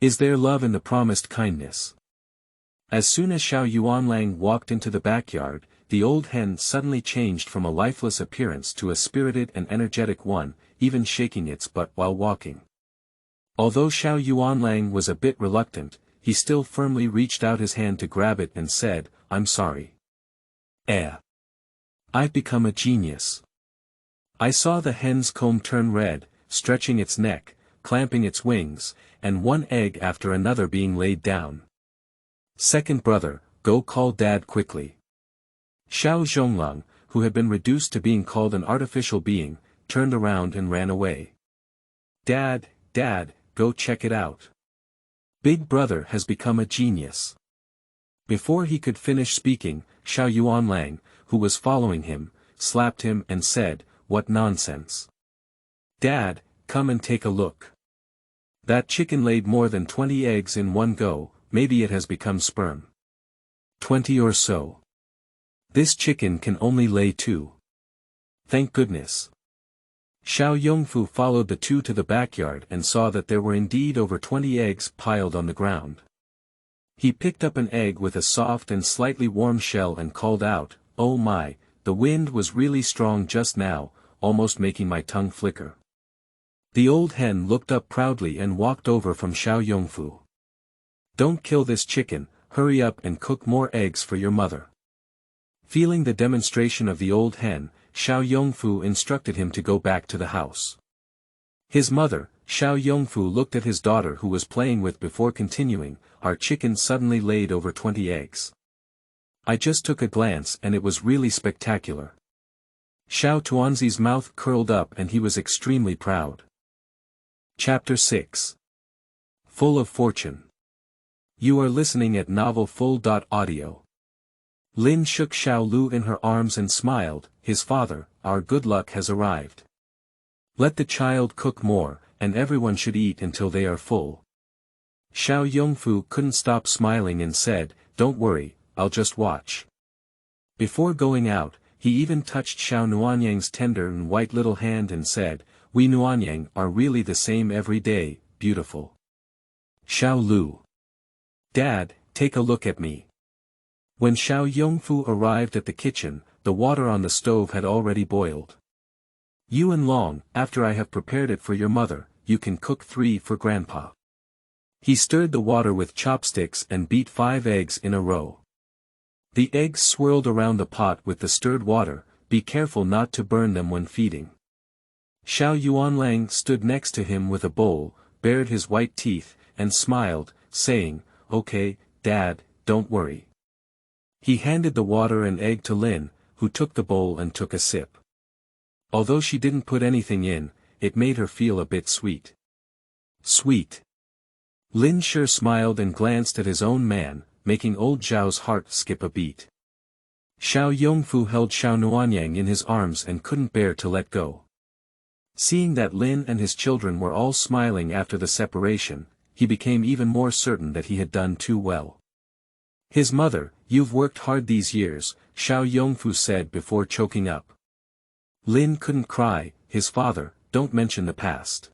Is there love in the promised kindness? As soon as Xiao Yuanlang walked into the backyard, the old hen suddenly changed from a lifeless appearance to a spirited and energetic one, even shaking its butt while walking. Although Xiao Yuanlang was a bit reluctant, he still firmly reached out his hand to grab it and said, I'm sorry. I've become a genius. I saw the hen's comb turn red, stretching its neck, clamping its wings, and one egg after another being laid down. Second brother, go call Dad quickly. Xiao Zhonglang, who had been reduced to being called an artificial being, turned around and ran away. Dad, go check it out. Big brother has become a genius. Before he could finish speaking, Xiao Yuanlang, who was following him, slapped him and said, what nonsense. Dad, come and take a look. That chicken laid more than 20 eggs in one go, maybe it has become sperm. 20 or so. This chicken can only lay 2. Thank goodness. Xiao Yongfu followed the 2 to the backyard and saw that there were indeed over 20 eggs piled on the ground. He picked up an egg with a soft and slightly warm shell and called out, oh my, the wind was really strong just now, almost making my tongue flicker. The old hen looked up proudly and walked over from Xiao Yongfu. Don't kill this chicken, hurry up and cook more eggs for your mother. Feeling the demonstration of the old hen, Xiao Yongfu instructed him to go back to the house. His mother, Xiao Yongfu looked at his daughter who was playing with before continuing, our chicken suddenly laid over 20 eggs. I just took a glance and it was really spectacular. Xiao Tuanzi's mouth curled up and he was extremely proud. Chapter 6. Full of Fortune. You are listening at novel full.Audio. Lin shook Xiao Lu in her arms and smiled, his father, our good luck has arrived. Let the child cook more, and everyone should eat until they are full. Xiao Yongfu couldn't stop smiling and said, don't worry, I'll just watch. Before going out, he even touched Xiao Nuanyang's tender and white little hand and said, we Nuanyang are really the same every day, beautiful. Xiao Lu. Dad, take a look at me. When Xiao Yongfu arrived at the kitchen, the water on the stove had already boiled. Yuan Long, after I have prepared it for your mother, you can cook 3 for Grandpa. He stirred the water with chopsticks and beat 5 eggs in a row. The eggs swirled around the pot with the stirred water, be careful not to burn them when feeding. Xiao Yuanlang stood next to him with a bowl, bared his white teeth, and smiled, saying, okay, Dad, don't worry. He handed the water and egg to Lin, who took the bowl and took a sip. Although she didn't put anything in, it made her feel a bit sweet. Sweet. Lin sure smiled and glanced at his own man, making old Zhao's heart skip a beat. Xiao Yongfu held Xiao Nuanyang in his arms and couldn't bear to let go. Seeing that Lin and his children were all smiling after the separation, he became even more certain that he had done too well. His mother, you've worked hard these years, Xiao Yongfu said before choking up. Lin couldn't cry, his father, don't mention the past.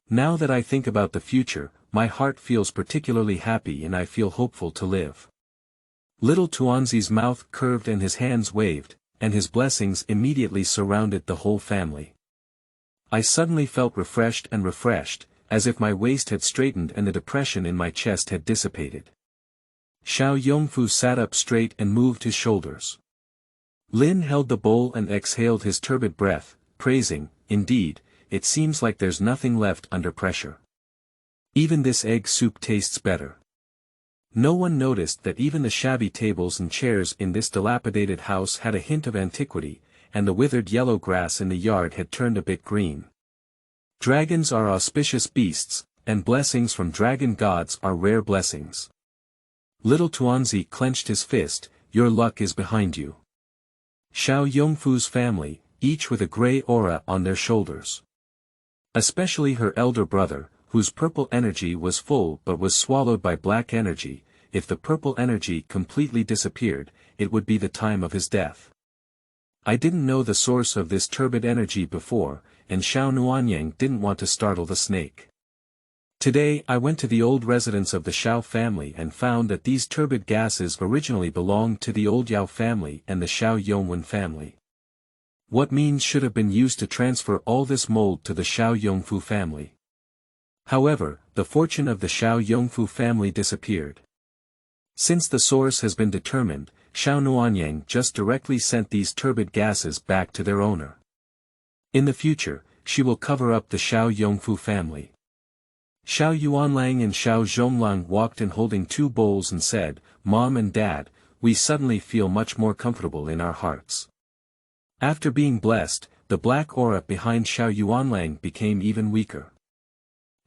Now that I think about the future, my heart feels particularly happy and I feel hopeful to live. Little Tuanzi's mouth curved and his hands waved, and his blessings immediately surrounded the whole family. I suddenly felt refreshed, as if my waist had straightened and the depression in my chest had dissipated. Xiao Yongfu sat up straight and moved his shoulders. Lin held the bowl and exhaled his turbid breath, praising, indeed, it seems like there's nothing left under pressure. Even this egg soup tastes better. No one noticed that even the shabby tables and chairs in this dilapidated house had a hint of antiquity, and the withered yellow grass in the yard had turned a bit green. Dragons are auspicious beasts, and blessings from dragon gods are rare blessings. Little Tuanzi clenched his fist, your luck is behind you. Xiao Yongfu's family, each with a gray aura on their shoulders. Especially her elder brother, whose purple energy was full but was swallowed by black energy. If the purple energy completely disappeared, it would be the time of his death. I didn't know the source of this turbid energy before, and Xiao Nuanyang didn't want to startle the snake. Today I went to the old residence of the Xiao family and found that these turbid gases originally belonged to the old Yao family and the Xiao Yongwen family. What means should have been used to transfer all this mold to the Xiao Yongfu family. However, the fortune of the Xiao Yongfu family disappeared. Since the source has been determined, Xiao Nuanyang just directly sent these turbid gases back to their owner. In the future, she will cover up the Xiao Yongfu family. Xiao Yuanlang and Xiao Zhonglang walked in holding 2 bowls and said, Mom and Dad, we suddenly feel much more comfortable in our hearts. After being blessed, the black aura behind Xiao Yuanlang became even weaker.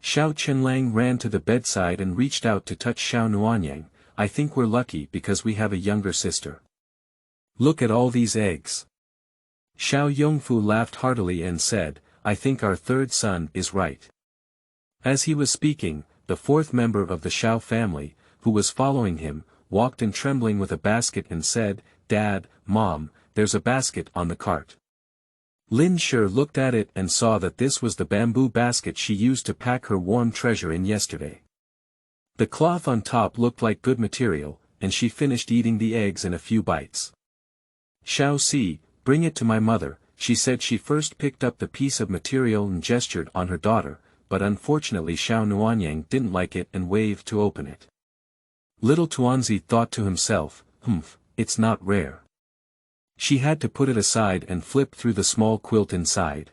Xiao Chenlang ran to the bedside and reached out to touch Xiao Nuanyang. I think we're lucky because we have a younger sister. Look at all these eggs. Xiao Yongfu laughed heartily and said, I think our 3rd son is right. As he was speaking, the 4th member of the Xiao family, who was following him, walked in trembling with a basket and said, Dad, Mom, there's a basket on the cart. Lin Shi looked at it and saw that this was the bamboo basket she used to pack her warm treasure in yesterday. The cloth on top looked like good material, and she finished eating the eggs in a few bites. Xiao Si, bring it to my mother, she said. She first picked up the piece of material and gestured on her daughter, but unfortunately Xiao Nuanyang didn't like it and waved to open it. Little Tuanzi thought to himself, it's not rare. She had to put it aside and flip through the small quilt inside.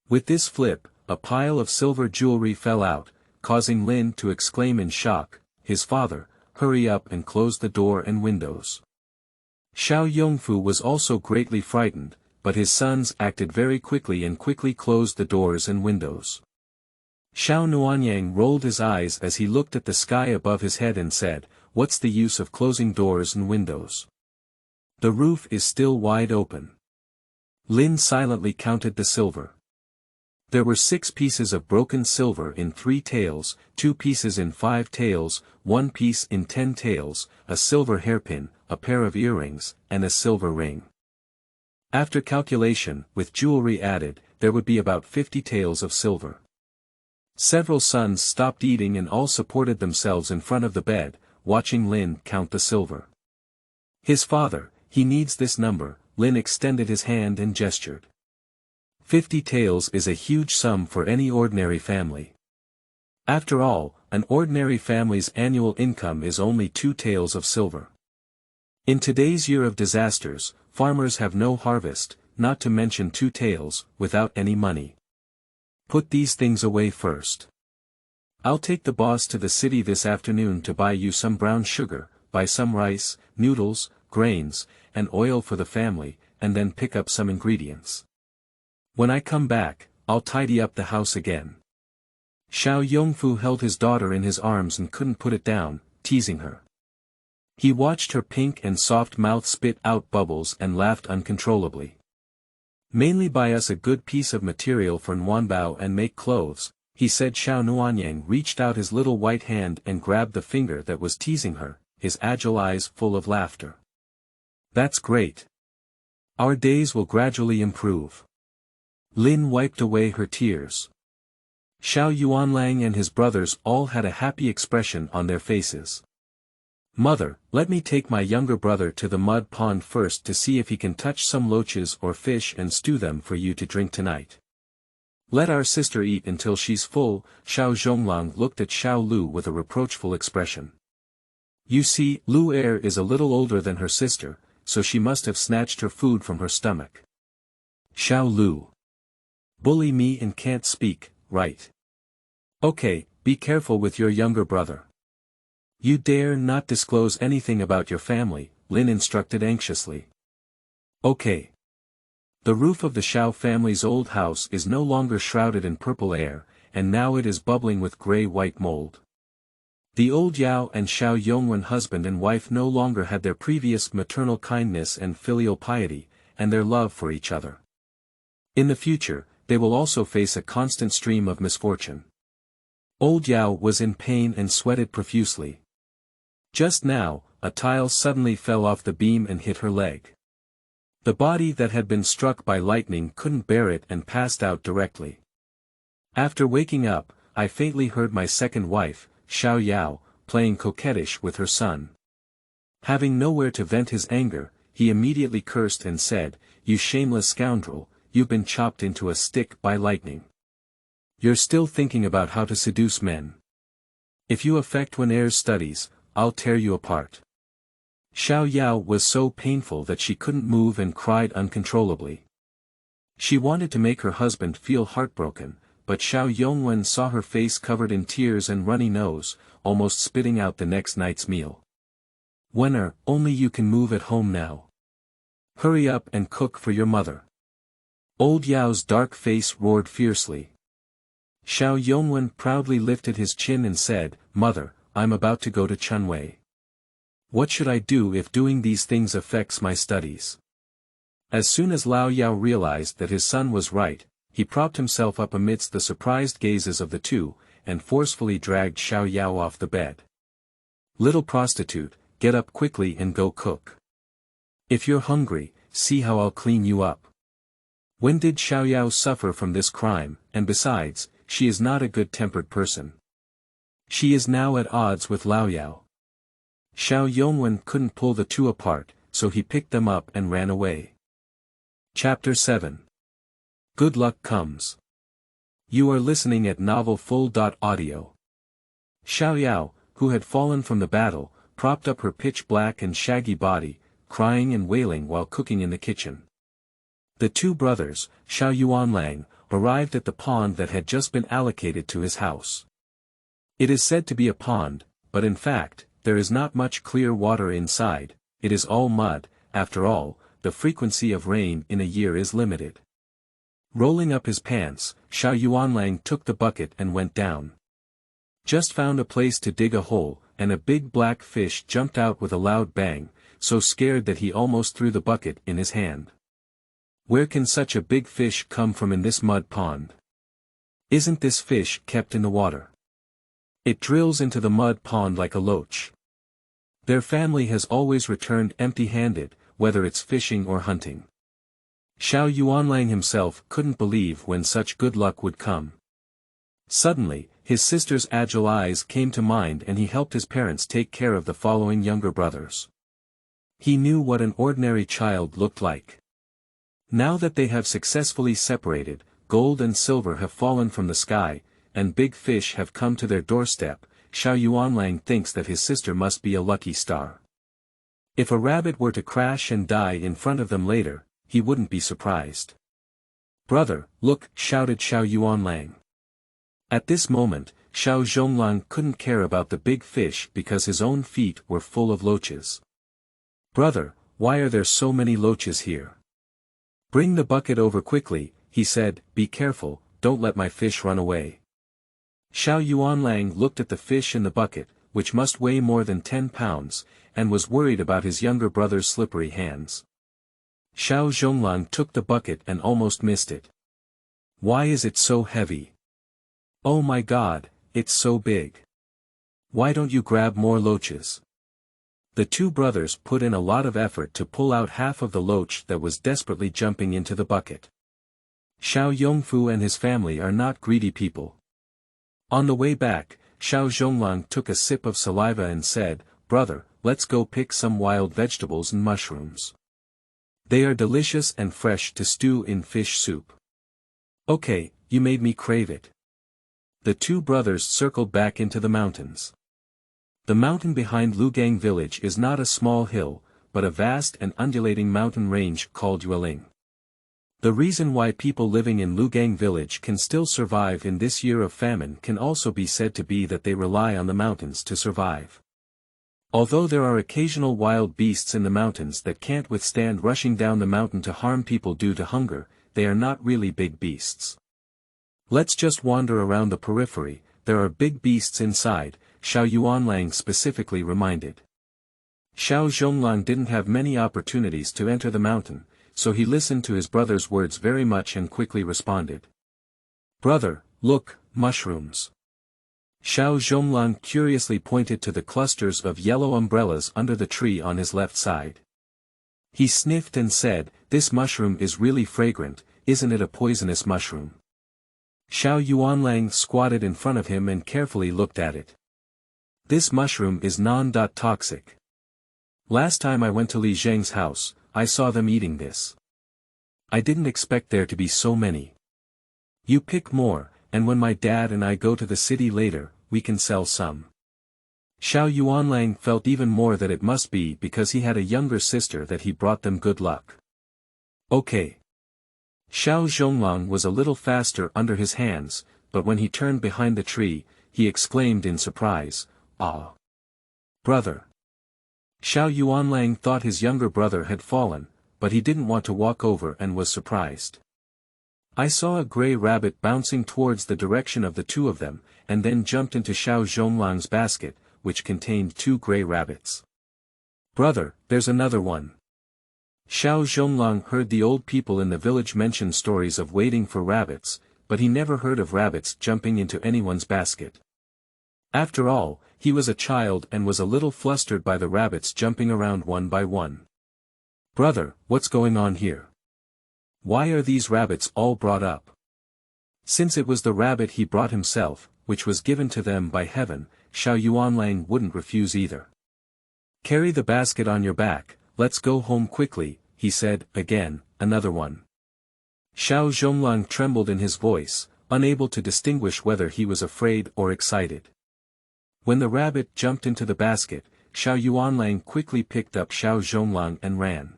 With this flip, a pile of silver jewelry fell out, causing Lin to exclaim in shock, "His father, hurry up and close the door and windows." Xiao Yongfu was also greatly frightened, but his sons acted very quickly and quickly closed the doors and windows. Xiao Nuanyang rolled his eyes as he looked at the sky above his head and said, "What's the use of closing doors and windows? The roof is still wide open." Lin silently counted the silver. There were 6 pieces of broken silver in 3 taels, 2 pieces in 5 taels, 1 piece in 10 taels, a silver hairpin, a pair of earrings, and a silver ring. After calculation, with jewelry added, there would be about 50 taels of silver. Several sons stopped eating and all supported themselves in front of the bed, watching Lin count the silver. His father, he needs this number. Lin extended his hand and gestured. 50 taels is a huge sum for any ordinary family. After all, an ordinary family's annual income is only 2 taels of silver. In today's year of disasters, farmers have no harvest, not to mention 2 taels, without any money. Put these things away first. I'll take the boss to the city this afternoon to buy you some brown sugar, buy some rice, noodles, grains, and oil for the family, and then pick up some ingredients. When I come back, I'll tidy up the house again. Xiao Yongfu held his daughter in his arms and couldn't put it down, teasing her. He watched her pink and soft mouth spit out bubbles and laughed uncontrollably. "Mainly buy us a good piece of material for Nuanbao and make clothes," he said. Xiao Nuanyang reached out his little white hand and grabbed the finger that was teasing her, his agile eyes full of laughter. "That's great. Our days will gradually improve." Lin wiped away her tears. Xiao Yuanlang and his brothers all had a happy expression on their faces. "Mother, let me take my younger brother to the mud pond first to see if he can touch some loaches or fish and stew them for you to drink tonight. Let our sister eat until she's full." Xiao Zhonglang looked at Xiao Lu with a reproachful expression. You see, Lu Er is a little older than her sister, so she must have snatched her food from her stomach. Xiao Lu. Bully me and can't speak, right? Okay, be careful with your younger brother. You dare not disclose anything about your family, Lin instructed anxiously. Okay. The roof of the Xiao family's old house is no longer shrouded in purple air, and now it is bubbling with gray-white mold. The old Yao and Xiao Yongwen husband and wife no longer had their previous maternal kindness and filial piety, and their love for each other. In the future, they will also face a constant stream of misfortune. Old Yao was in pain and sweated profusely. Just now, a tile suddenly fell off the beam and hit her leg. The body that had been struck by lightning couldn't bear it and passed out directly. After waking up, I faintly heard my second wife, Xiao Yao, playing coquettish with her son. Having nowhere to vent his anger, he immediately cursed and said, "You shameless scoundrel, you've been chopped into a stick by lightning. You're still thinking about how to seduce men. If you affect Wen Er's studies, I'll tear you apart." Xiao Yao was so painful that she couldn't move and cried uncontrollably. She wanted to make her husband feel heartbroken, but Xiao Yongwen saw her face covered in tears and runny nose, almost spitting out the next night's meal. "Wen'er, only you can move at home now. Hurry up and cook for your mother." Old Yao's dark face roared fiercely. Xiao Yongwen proudly lifted his chin and said, "Mother, I'm about to go to Chunwei. What should I do if doing these things affects my studies?" As soon as Lao Yao realized that his son was right, he propped himself up amidst the surprised gazes of the two, and forcefully dragged Xiao Yao off the bed. "Little prostitute, get up quickly and go cook. If you're hungry, see how I'll clean you up." When did Xiao Yao suffer from this crime, and besides, she is not a good-tempered person. She is now at odds with Lao Yao. Xiao Yongwen couldn't pull the two apart, so he picked them up and ran away. Chapter 7. Good Luck Comes. You are listening at novel full.Audio. Xiao Yao, who had fallen from the battle, propped up her pitch-black and shaggy body, crying and wailing while cooking in the kitchen. The two brothers, Xiao Yuanlang, arrived at the pond that had just been allocated to his house. It is said to be a pond, but in fact, there is not much clear water inside, it is all mud. After all, the frequency of rain in a year is limited. Rolling up his pants, Xiao Yuanlang took the bucket and went down. Just found a place to dig a hole, and a big black fish jumped out with a loud bang, so scared that he almost threw the bucket in his hand. Where can such a big fish come from in this mud pond? Isn't this fish kept in the water? It drills into the mud pond like a loach. Their family has always returned empty-handed, whether it's fishing or hunting. Xiao Yuanlang himself couldn't believe when such good luck would come. Suddenly, his sister's agile eyes came to mind and he helped his parents take care of the following younger brothers. He knew what an ordinary child looked like. Now that they have successfully separated, gold and silver have fallen from the sky, and big fish have come to their doorstep, Xiao Yuanlang thinks that his sister must be a lucky star. If a rabbit were to crash and die in front of them later, he wouldn't be surprised. "Brother, look!" shouted Xiao Yuanlang. At this moment, Xiao Zhonglang couldn't care about the big fish because his own feet were full of loaches. "Brother, why are there so many loaches here?" "Bring the bucket over quickly," he said. "Be careful, don't let my fish run away." Xiao Yuanlang looked at the fish in the bucket, which must weigh more than 10 pounds, and was worried about his younger brother's slippery hands. Xiao Zhonglang took the bucket and almost missed it. "Why is it so heavy? Oh my God, it's so big. Why don't you grab more loaches?" The two brothers put in a lot of effort to pull out half of the loach that was desperately jumping into the bucket. Xiao Yongfu and his family are not greedy people. On the way back, Xiao Zhonglang took a sip of saliva and said, "Brother, let's go pick some wild vegetables and mushrooms. They are delicious and fresh to stew in fish soup." "Okay, you made me crave it." The two brothers circled back into the mountains. The mountain behind Liugang Village is not a small hill, but a vast and undulating mountain range called Yueling. The reason why people living in Liugang Village can still survive in this year of famine can also be said to be that they rely on the mountains to survive. Although there are occasional wild beasts in the mountains that can't withstand rushing down the mountain to harm people due to hunger, they are not really big beasts. "Let's just wander around the periphery, there are big beasts inside," Xiao Yuanlang specifically reminded. Xiao Zhonglang didn't have many opportunities to enter the mountain, so he listened to his brother's words very much and quickly responded. "Brother, look, mushrooms." Xiao Zhonglang curiously pointed to the clusters of yellow umbrellas under the tree on his left side. He sniffed and said, "This mushroom is really fragrant, isn't it a poisonous mushroom?" Xiao Yuanlang squatted in front of him and carefully looked at it. "This mushroom is non-toxic. Last time I went to Li Zheng's house, I saw them eating this. I didn't expect there to be so many. You pick more, and when my dad and I go to the city later, we can sell some." Xiao Yuanlang felt even more that it must be because he had a younger sister that he brought them good luck. "Okay." Xiao Zhonglang was a little faster under his hands, but when he turned behind the tree, he exclaimed in surprise, "Ah! Brother!" Xiao Yuanlang thought his younger brother had fallen, but he didn't want to walk over and was surprised. "I saw a gray rabbit bouncing towards the direction of the two of them, and then jumped into Xiao Zhonglang's basket, which contained 2 gray rabbits. Brother, there's another one." Xiao Zhonglang heard the old people in the village mention stories of waiting for rabbits, but he never heard of rabbits jumping into anyone's basket. After all, he was a child and was a little flustered by the rabbits jumping around one by one. "Brother, what's going on here? Why are these rabbits all brought up?" Since it was the rabbit he brought himself, which was given to them by heaven, Xiao Yuanlang wouldn't refuse either. "Carry the basket on your back, let's go home quickly," he said. Again, another one. Xiao Zhonglang trembled in his voice, unable to distinguish whether he was afraid or excited. When the rabbit jumped into the basket, Xiao Yuanlang quickly picked up Xiao Zhonglang and ran.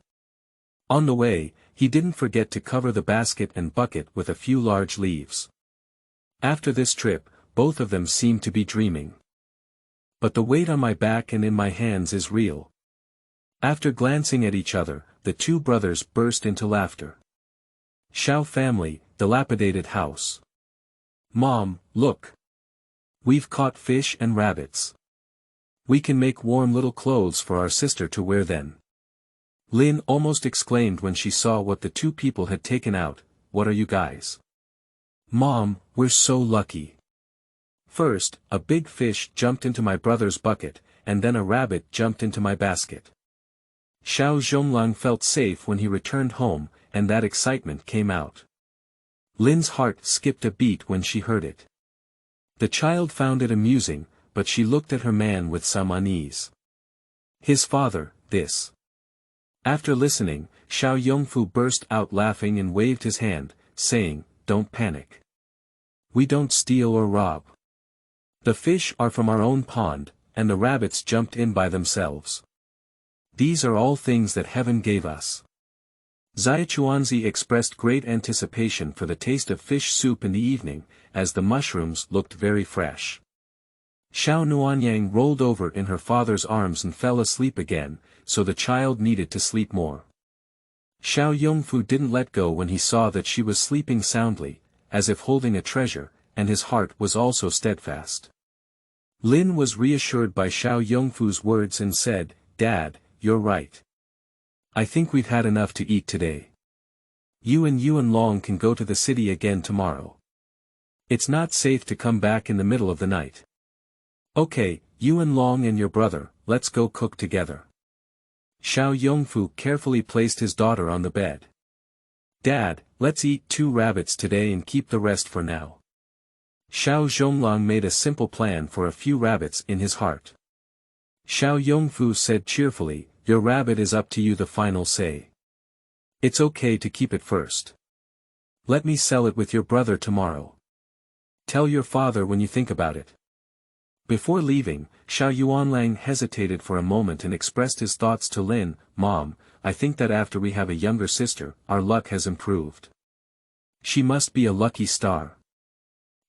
On the way, he didn't forget to cover the basket and bucket with a few large leaves. After this trip, both of them seemed to be dreaming. But the weight on my back and in my hands is real. After glancing at each other, the two brothers burst into laughter. Xiao family, dilapidated house. Mom, look. We've caught fish and rabbits. We can make warm little clothes for our sister to wear then. Lin almost exclaimed when she saw what the two people had taken out. What are you guys? Mom, we're so lucky. First, a big fish jumped into my brother's bucket, and then a rabbit jumped into my basket. Xiao Zhonglang felt safe when he returned home, and that excitement came out. Lin's heart skipped a beat when she heard it. The child found it amusing, but she looked at her man with some unease. His father, this. After listening, Xiao Yongfu burst out laughing and waved his hand, saying, "Don't panic. We don't steal or rob. The fish are from our own pond, and the rabbits jumped in by themselves. These are all things that heaven gave us." Tuanzi expressed great anticipation for the taste of fish soup in the evening, as the mushrooms looked very fresh. Xiao Nuanyang rolled over in her father's arms and fell asleep again, so the child needed to sleep more. Xiao Yongfu didn't let go when he saw that she was sleeping soundly, as if holding a treasure, and his heart was also steadfast. Lin was reassured by Xiao Yongfu's words and said, "Dad, you're right. I think we've had enough to eat today. You and Yuan Long can go to the city again tomorrow. It's not safe to come back in the middle of the night. Okay, Yuan Long and your brother, let's go cook together." Xiao Yongfu carefully placed his daughter on the bed. "Dad, let's eat 2 rabbits today and keep the rest for now." Xiao Zhonglang made a simple plan for a few rabbits in his heart. Xiao Yongfu said cheerfully, "Your rabbit is up to you, the final say. It's okay to keep it first. Let me sell it with your brother tomorrow. Tell your father when you think about it." Before leaving, Xiao Yuanlang hesitated for a moment and expressed his thoughts to Lin. "Mom, I think that after we have a younger sister, our luck has improved. She must be a lucky star."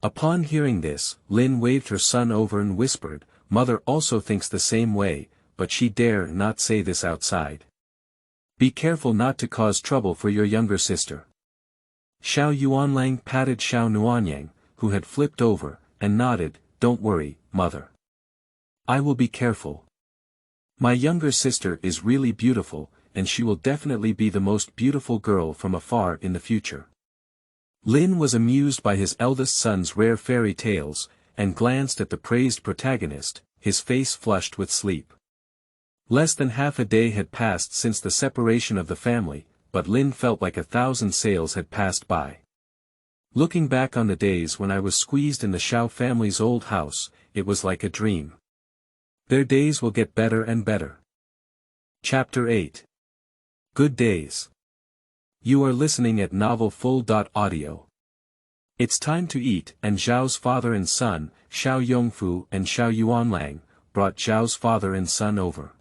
Upon hearing this, Lin waved her son over and whispered, "Mother also thinks the same way, but she dare not say this outside. Be careful not to cause trouble for your younger sister." Xiao Yuanlang patted Xiao Nuanyang, who had flipped over, and nodded, "Don't worry, Mother. I will be careful. My younger sister is really beautiful, and she will definitely be the most beautiful girl from afar in the future." Lin was amused by his eldest son's rare fairy tales, and glanced at the praised protagonist, his face flushed with sleep. Less than half a day had passed since the separation of the family, but Lin felt like 1,000 sails had passed by. Looking back on the days when I was squeezed in the Xiao family's old house, it was like a dream. Their days will get better and better. Chapter 8. Good Days. You are listening at novel full.Audio. It's time to eat, and Zhao's father and son, Xiao Yongfu and Xiao Yuanlang, brought Zhao's father and son over.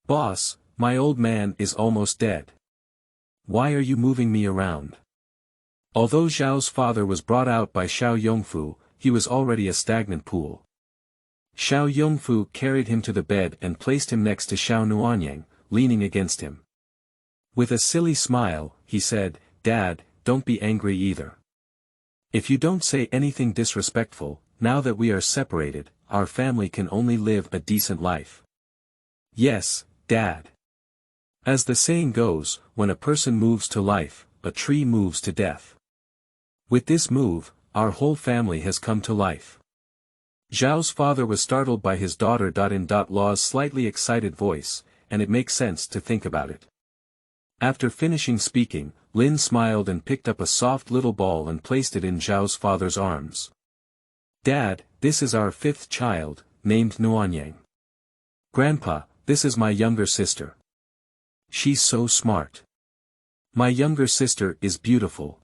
"Boss, my old man is almost dead. Why are you moving me around?" Although Zhao's father was brought out by Xiao Yongfu, he was already a stagnant pool. Xiao Yongfu carried him to the bed and placed him next to Xiao Nuanyang, leaning against him. With a silly smile, he said, "Dad, don't be angry either. If you don't say anything disrespectful, now that we are separated, our family can only live a decent life." "Yes, Dad. As the saying goes, when a person moves to life, a tree moves to death. With this move, our whole family has come to life." Zhao's father was startled by his daughter-in-law's slightly excited voice, and it makes sense to think about it. After finishing speaking, Lin smiled and picked up a soft little ball and placed it in Zhao's father's arms. "Dad, this is our 5th child, named Nuanyang. Grandpa, this is my younger sister. She's so smart. My younger sister is beautiful."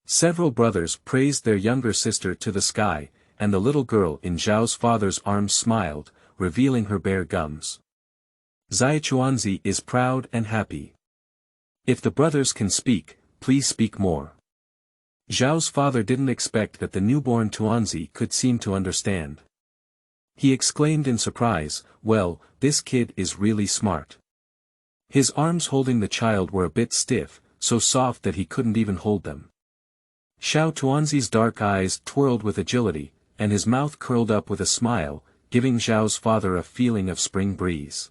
Several brothers praised their younger sister to the sky, and the little girl in Zhao's father's arms smiled, revealing her bare gums. Tuanzi is proud and happy. If the brothers can speak, please speak more. Xiao's father didn't expect that the newborn Tuanzi could seem to understand. He exclaimed in surprise, well, this kid is really smart. His arms holding the child were a bit stiff, so soft that he couldn't even hold them. Xiao Tuanzi's dark eyes twirled with agility, and his mouth curled up with a smile, giving Xiao's father a feeling of spring breeze.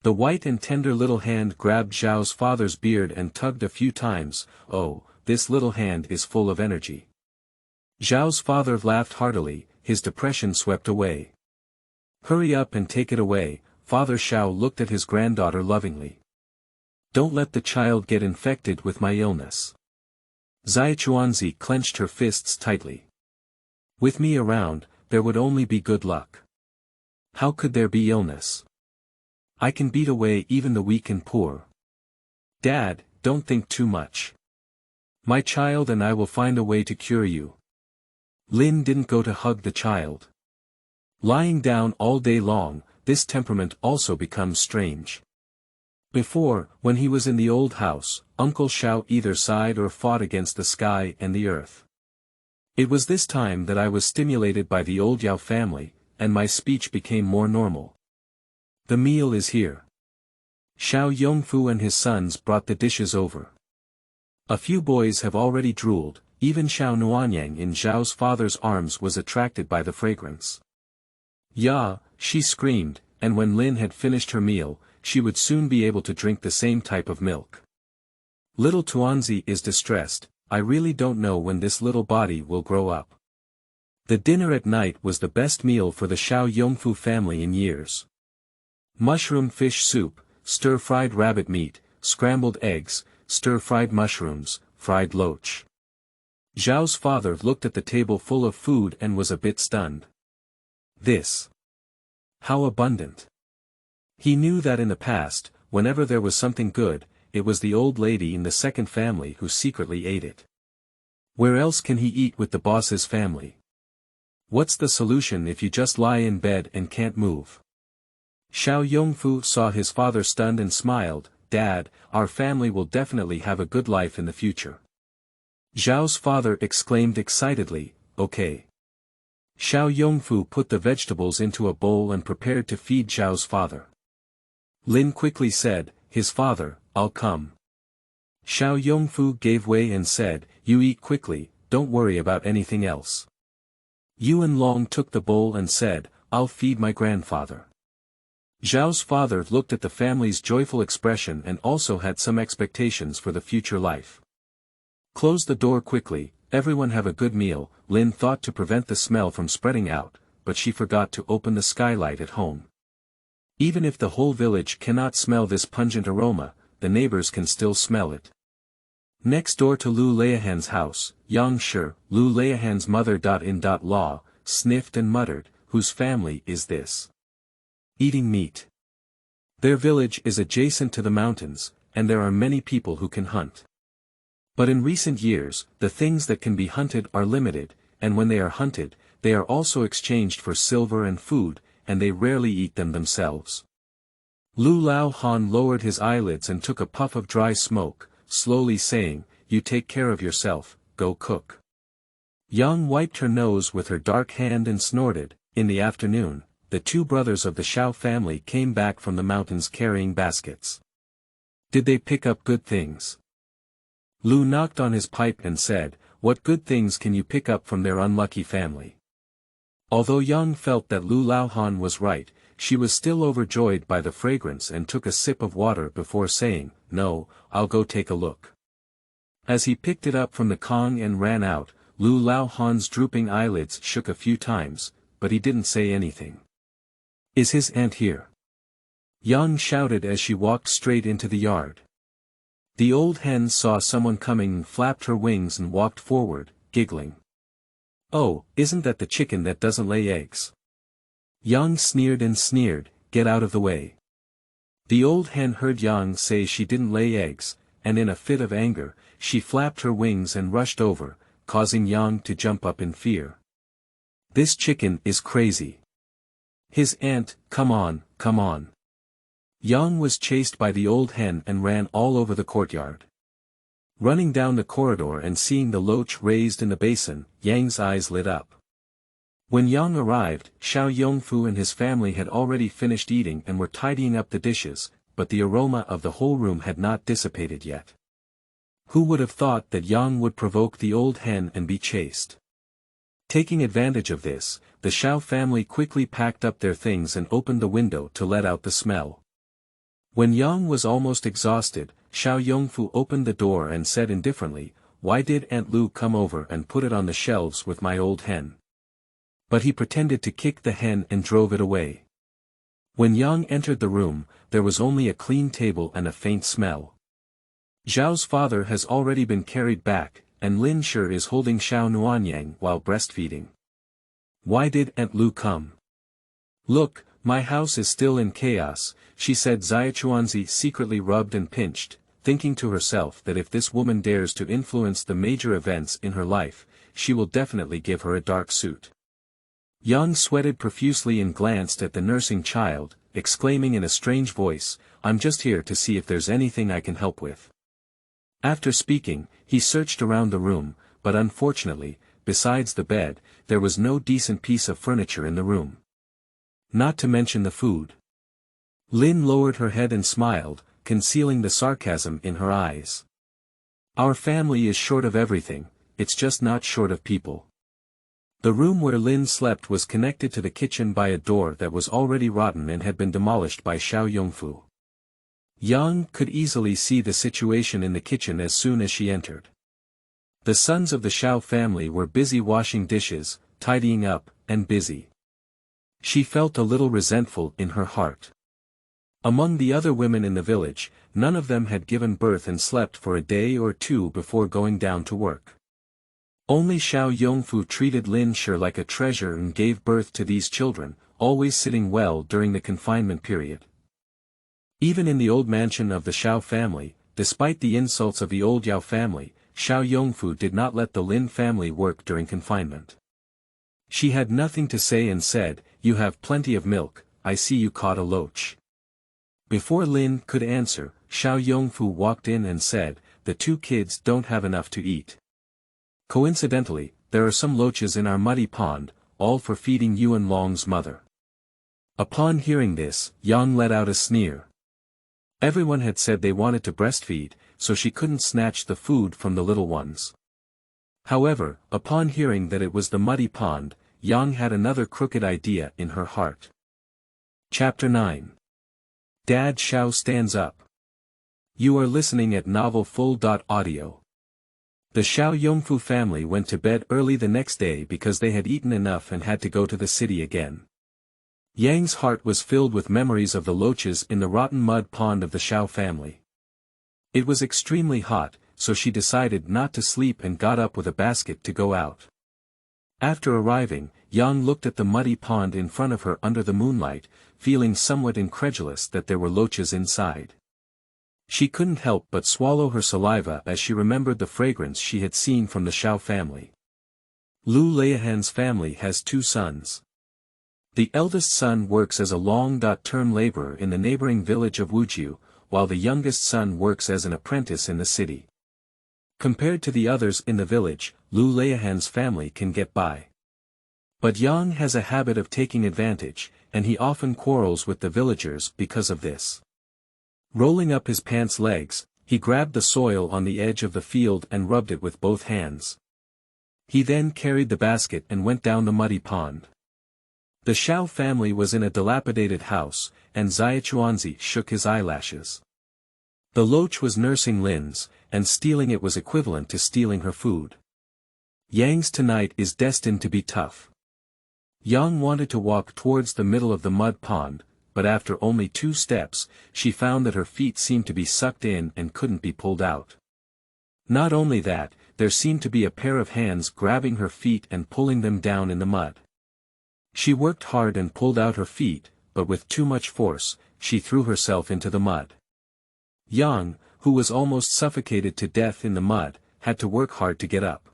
The white and tender little hand grabbed Xiao's father's beard and tugged a few times. Oh, this little hand is full of energy. Xiao's father laughed heartily, his depression swept away. Hurry up and take it away, Father Xiao looked at his granddaughter lovingly. Don't let the child get infected with my illness. Zai Tuanzi clenched her fists tightly. With me around, there would only be good luck. How could there be illness? I can beat away even the weak and poor. Dad, don't think too much. My child and I will find a way to cure you. Lin didn't go to hug the child. Lying down all day long, this temperament also becomes strange. Before, when he was in the old house, Uncle Xiao either sighed or fought against the sky and the earth. It was this time that I was stimulated by the old Yao family, and my speech became more normal. The meal is here. Xiao Yongfu and his sons brought the dishes over. A few boys have already drooled, even Xiao Nuanyang in Xiao's father's arms was attracted by the fragrance. Ya, she screamed, and when Lin had finished her meal, she would soon be able to drink the same type of milk. Little Tuanzi is distressed, I really don't know when this little body will grow up. The dinner at night was the best meal for the Xiao Yongfu family in years. Mushroom fish soup, stir-fried rabbit meat, scrambled eggs, stir-fried mushrooms, fried loach. Xiao's father looked at the table full of food and was a bit stunned. This. How abundant. He knew that in the past, whenever there was something good, it was the old lady in the second family who secretly ate it. Where else can he eat with the boss's family? What's the solution if you just lie in bed and can't move? Xiao Yongfu saw his father stunned and smiled, Dad, our family will definitely have a good life in the future. Xiao's father exclaimed excitedly, okay. Xiao Yongfu put the vegetables into a bowl and prepared to feed Xiao's father. Lin quickly said, his father, I'll come. Xiao Yongfu gave way and said, you eat quickly, don't worry about anything else. Yuan Long took the bowl and said, I'll feed my grandfather. Xiao's father looked at the family's joyful expression and also had some expectations for the future life. Close the door quickly, everyone have a good meal, Lin thought to prevent the smell from spreading out, but she forgot to open the skylight at home. Even if the whole village cannot smell this pungent aroma, the neighbors can still smell it. Next door to Lu Leihan's house, Yang Shi, Lu Leihan's mother.in.law, sniffed and muttered, whose family is this? Eating meat. Their village is adjacent to the mountains, and there are many people who can hunt. But in recent years, the things that can be hunted are limited, and when they are hunted, they are also exchanged for silver and food, and they rarely eat them themselves. Lu Lao Han lowered his eyelids and took a puff of dry smoke, slowly saying, you take care of yourself, go cook. Yang wiped her nose with her dark hand and snorted. In the afternoon, the two brothers of the Xiao family came back from the mountains carrying baskets. Did they pick up good things? Lu knocked on his pipe and said, what good things can you pick up from their unlucky family? Although Yang felt that Lu Laohan was right, she was still overjoyed by the fragrance and took a sip of water before saying, no, I'll go take a look. As he picked it up from the Kong and ran out, Lu Laohan's drooping eyelids shook a few times, but he didn't say anything. Is his aunt here? Yang shouted as she walked straight into the yard. The old hen saw someone coming and flapped her wings and walked forward, giggling. Oh, isn't that the chicken that doesn't lay eggs? Yang sneered and sneered, get out of the way. The old hen heard Yang say she didn't lay eggs, and in a fit of anger, she flapped her wings and rushed over, causing Yang to jump up in fear. This chicken is crazy. His aunt, come on, come on. Yang was chased by the old hen and ran all over the courtyard. Running down the corridor and seeing the loach raised in the basin, Yang's eyes lit up. When Yang arrived, Xiao Yongfu and his family had already finished eating and were tidying up the dishes, but the aroma of the whole room had not dissipated yet. Who would have thought that Yang would provoke the old hen and be chased? Taking advantage of this, the Xiao family quickly packed up their things and opened the window to let out the smell. When Yang was almost exhausted, Xiao Yongfu opened the door and said indifferently, "Why did Aunt Lu come over and put it on the shelves with my old hen?" But he pretended to kick the hen and drove it away. When Yang entered the room, there was only a clean table and a faint smell. Zhao's father has already been carried back, and Lin Shi is holding Xiao Nuanyang while breastfeeding. Why did Aunt Lu come? Look, my house is still in chaos, she said. Tuanzi secretly rubbed and pinched, thinking to herself that if this woman dares to influence the major events in her life, she will definitely give her a dark suit. Yang sweated profusely and glanced at the nursing child, exclaiming in a strange voice, "I'm just here to see if there's anything I can help with." After speaking, he searched around the room, but unfortunately, besides the bed, there was no decent piece of furniture in the room. Not to mention the food. Lin lowered her head and smiled, concealing the sarcasm in her eyes. Our family is short of everything, it's just not short of people. The room where Lin slept was connected to the kitchen by a door that was already rotten and had been demolished by Xiao Yongfu. Yang could easily see the situation in the kitchen as soon as she entered. The sons of the Xiao family were busy washing dishes, tidying up, and busy. She felt a little resentful in her heart. Among the other women in the village, none of them had given birth and slept for a day or two before going down to work. Only Xiao Yongfu treated Lin Shi like a treasure and gave birth to these children, always sitting well during the confinement period. Even in the old mansion of the Xiao family, despite the insults of the old Yao family, Xiao Yongfu did not let the Lin family work during confinement. She had nothing to say and said, "You have plenty of milk, I see you caught a loach." Before Lin could answer, Xiao Yongfu walked in and said, "The two kids don't have enough to eat. Coincidentally, there are some loaches in our muddy pond, all for feeding Yuan Long's mother." Upon hearing this, Yang let out a sneer. Everyone had said they wanted to breastfeed, so she couldn't snatch the food from the little ones. However, upon hearing that it was the muddy pond, Yang had another crooked idea in her heart. Chapter 9. Dad Xiao Stands Up. You are listening at novel full.Audio. The Xiao Yongfu family went to bed early the next day because they had eaten enough and had to go to the city again. Yang's heart was filled with memories of the loaches in the rotten mud pond of the Xiao family. It was extremely hot, so she decided not to sleep and got up with a basket to go out. After arriving, Yang looked at the muddy pond in front of her under the moonlight, feeling somewhat incredulous that there were loaches inside. She couldn't help but swallow her saliva as she remembered the fragrance she had seen from the Xiao family. Lu Leihan's family has two sons. The eldest son works as a long-term laborer in the neighboring village of Wujiu, while the youngest son works as an apprentice in the city. Compared to the others in the village, Lu Leihan's family can get by. But Yang has a habit of taking advantage, and he often quarrels with the villagers because of this. Rolling up his pants legs, he grabbed the soil on the edge of the field and rubbed it with both hands. He then carried the basket and went down the muddy pond. The Xiao family was in a dilapidated house, and Tuanzi shook his eyelashes. The loach was nursing Lin's, and stealing it was equivalent to stealing her food. Yang's tonight is destined to be tough. Yang wanted to walk towards the middle of the mud pond, but after only 2 steps, she found that her feet seemed to be sucked in and couldn't be pulled out. Not only that, there seemed to be a pair of hands grabbing her feet and pulling them down in the mud. She worked hard and pulled out her feet, but with too much force, she threw herself into the mud. Yang, who was almost suffocated to death in the mud, had to work hard to get up.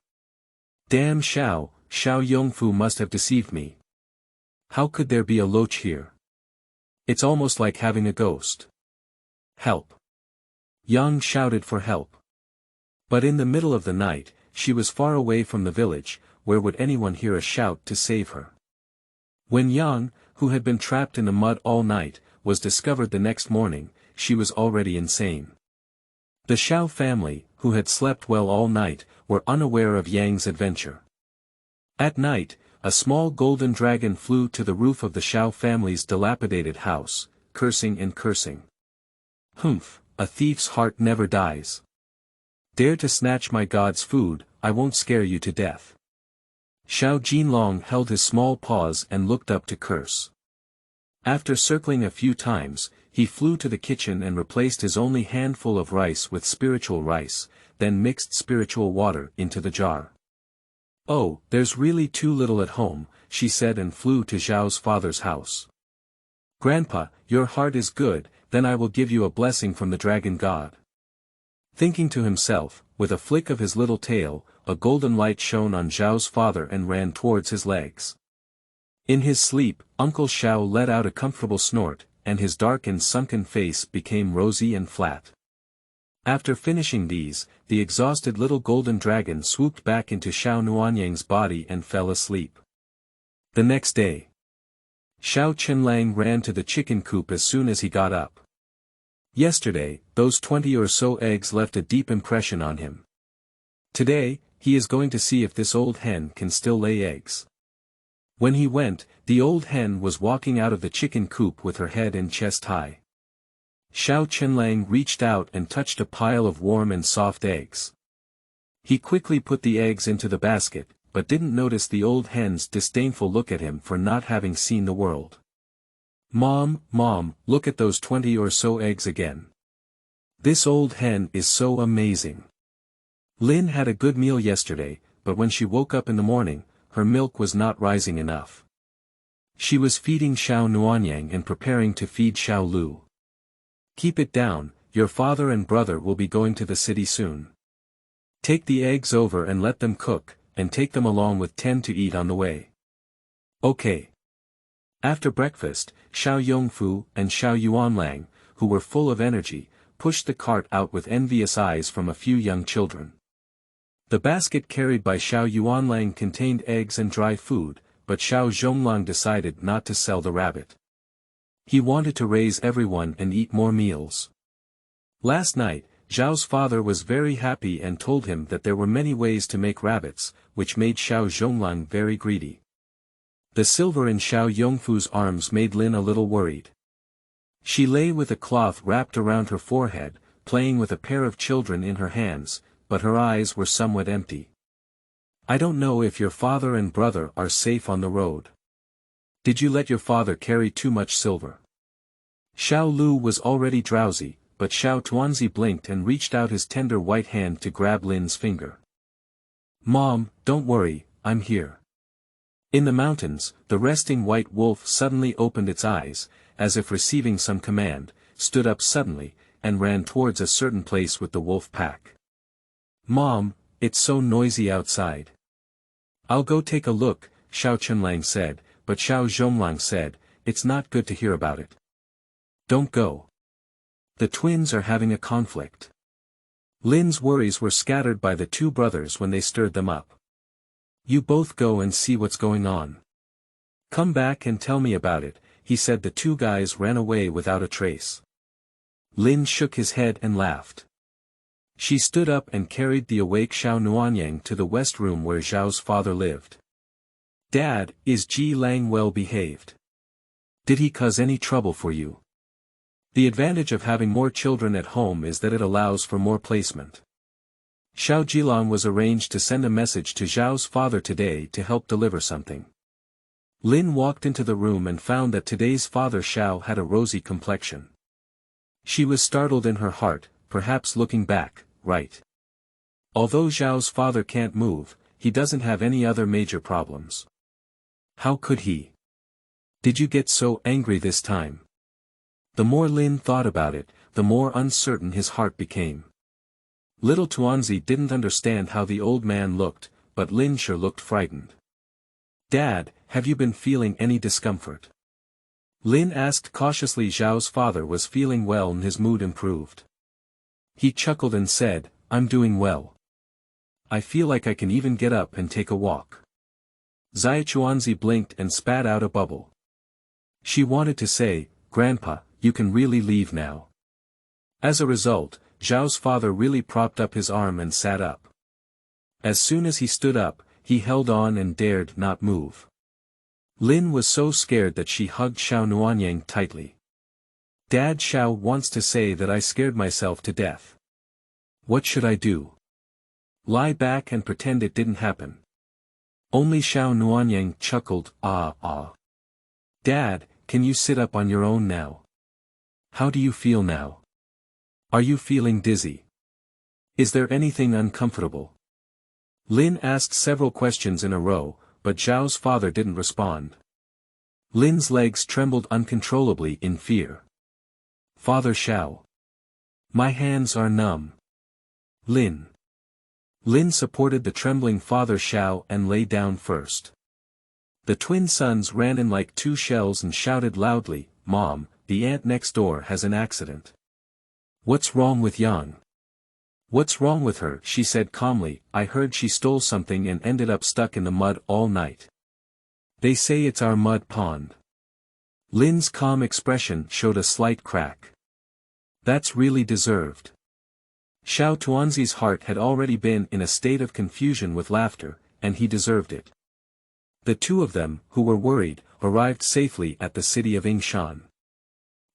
Damn Xiao Yongfu must have deceived me. How could there be a loach here? It's almost like having a ghost. help. Yang shouted for help. But in the middle of the night, she was far away from the village, where would anyone hear a shout to save her? When Yang, who had been trapped in the mud all night, was discovered the next morning, she was already insane. The Xiao family, who had slept well all night, were unaware of Yang's adventure. At night, a small golden dragon flew to the roof of the Xiao family's dilapidated house, cursing and cursing. "Humph, a thief's heart never dies. Dare to snatch my god's food, I won't scare you to death." Xiao Jinlong held his small paws and looked up to curse. After circling a few times, he flew to the kitchen and replaced his only handful of rice with spiritual rice, then mixed spiritual water into the jar. "Oh, there's really too little at home," she said and flew to Zhao's father's house. "Grandpa, your heart is good, then I will give you a blessing from the dragon god." Thinking to himself, with a flick of his little tail, a golden light shone on Zhao's father and ran towards his legs. In his sleep, Uncle Xiao let out a comfortable snort, and his dark and sunken face became rosy and flat. After finishing these, the exhausted little golden dragon swooped back into Xiao Nuanyang's body and fell asleep. The next day, Xiao Chenlang ran to the chicken coop as soon as he got up. Yesterday, those 20 or so eggs left a deep impression on him. Today, he is going to see if this old hen can still lay eggs. When he went, the old hen was walking out of the chicken coop with her head and chest high. Xiao Chenlang reached out and touched a pile of warm and soft eggs. He quickly put the eggs into the basket, but didn't notice the old hen's disdainful look at him for not having seen the world. Mom, look at those 20 or so eggs again. This old hen is so amazing. Lin had a good meal yesterday, but when she woke up in the morning, her milk was not rising enough. She was feeding Xiao Nuanyang and preparing to feed Xiao Lu. Keep it down, your father and brother will be going to the city soon. Take the eggs over and let them cook, and take them along with 10 to eat on the way. Okay. After breakfast, Xiao Yongfu and Xiao Yuanlang, who were full of energy, pushed the cart out with envious eyes from a few young children. The basket carried by Xiao Yuanlang contained eggs and dry food, but Xiao Zhonglang decided not to sell the rabbit. He wanted to raise everyone and eat more meals. Last night, Zhao's father was very happy and told him that there were many ways to make rabbits, which made Xiao Zhonglang very greedy. The silver in Xiao Yongfu's arms made Lin a little worried. She lay with a cloth wrapped around her forehead, playing with a pair of children in her hands, but her eyes were somewhat empty. I don't know if your father and brother are safe on the road. Did you let your father carry too much silver? Xiao Lu was already drowsy, but Xiao Tuanzi blinked and reached out his tender white hand to grab Lin's finger. Mom, don't worry, I'm here. In the mountains, the resting white wolf suddenly opened its eyes, as if receiving some command, stood up suddenly, and ran towards a certain place with the wolf pack. Mom, it's so noisy outside. I'll go take a look, Xiao Chenlang said, but Xiao Zhonglang said, it's not good to hear about it. Don't go. The twins are having a conflict. Lin's worries were scattered by the two brothers when they stirred them up. You both go and see what's going on. Come back and tell me about it, he said. The two guys ran away without a trace. Lin shook his head and laughed. She stood up and carried the awake Xiao Nuanyang to the west room where Zhao's father lived. Dad, is Ji Lang well behaved? Did he cause any trouble for you? The advantage of having more children at home is that it allows for more placement. Xiao Jilang was arranged to send a message to Zhao's father today to help deliver something. Lin walked into the room and found that today's father Xiao had a rosy complexion. She was startled in her heart, perhaps looking back, right. Although Zhao's father can't move, he doesn't have any other major problems. How could he? Did you get so angry this time? The more Lin thought about it, the more uncertain his heart became. Little Tuanzi didn't understand how the old man looked, but Lin sure looked frightened. Dad, have you been feeling any discomfort? Lin asked cautiously. Xiao's father was feeling well and his mood improved. He chuckled and said, I'm doing well. I feel like I can even get up and take a walk. Tuanzi blinked and spat out a bubble. She wanted to say, Grandpa, you can really leave now. As a result, Xiao's father really propped up his arm and sat up. As soon as he stood up, he held on and dared not move. Lin was so scared that she hugged Xiao Nuanyang tightly. Dad, Xiao wants to say that I scared myself to death. What should I do? Lie back and pretend it didn't happen. Only Xiao Nuanyang chuckled, Dad, can you sit up on your own now? How do you feel now? Are you feeling dizzy? Is there anything uncomfortable? Lin asked several questions in a row, but Xiao's father didn't respond. Lin's legs trembled uncontrollably in fear. Father Xiao. My hands are numb. Lin. Lin supported the trembling Father Xiao and lay down first. The twin sons ran in like two shells and shouted loudly, Mom, the ant next door has an accident. What's wrong with Yang? What's wrong with her? She said calmly, I heard she stole something and ended up stuck in the mud all night. They say it's our mud pond. Lin's calm expression showed a slight crack. That's really deserved. Xiao Tuanzi's heart had already been in a state of confusion with laughter, and he deserved it. The two of them, who were worried, arrived safely at the city of Yingshan.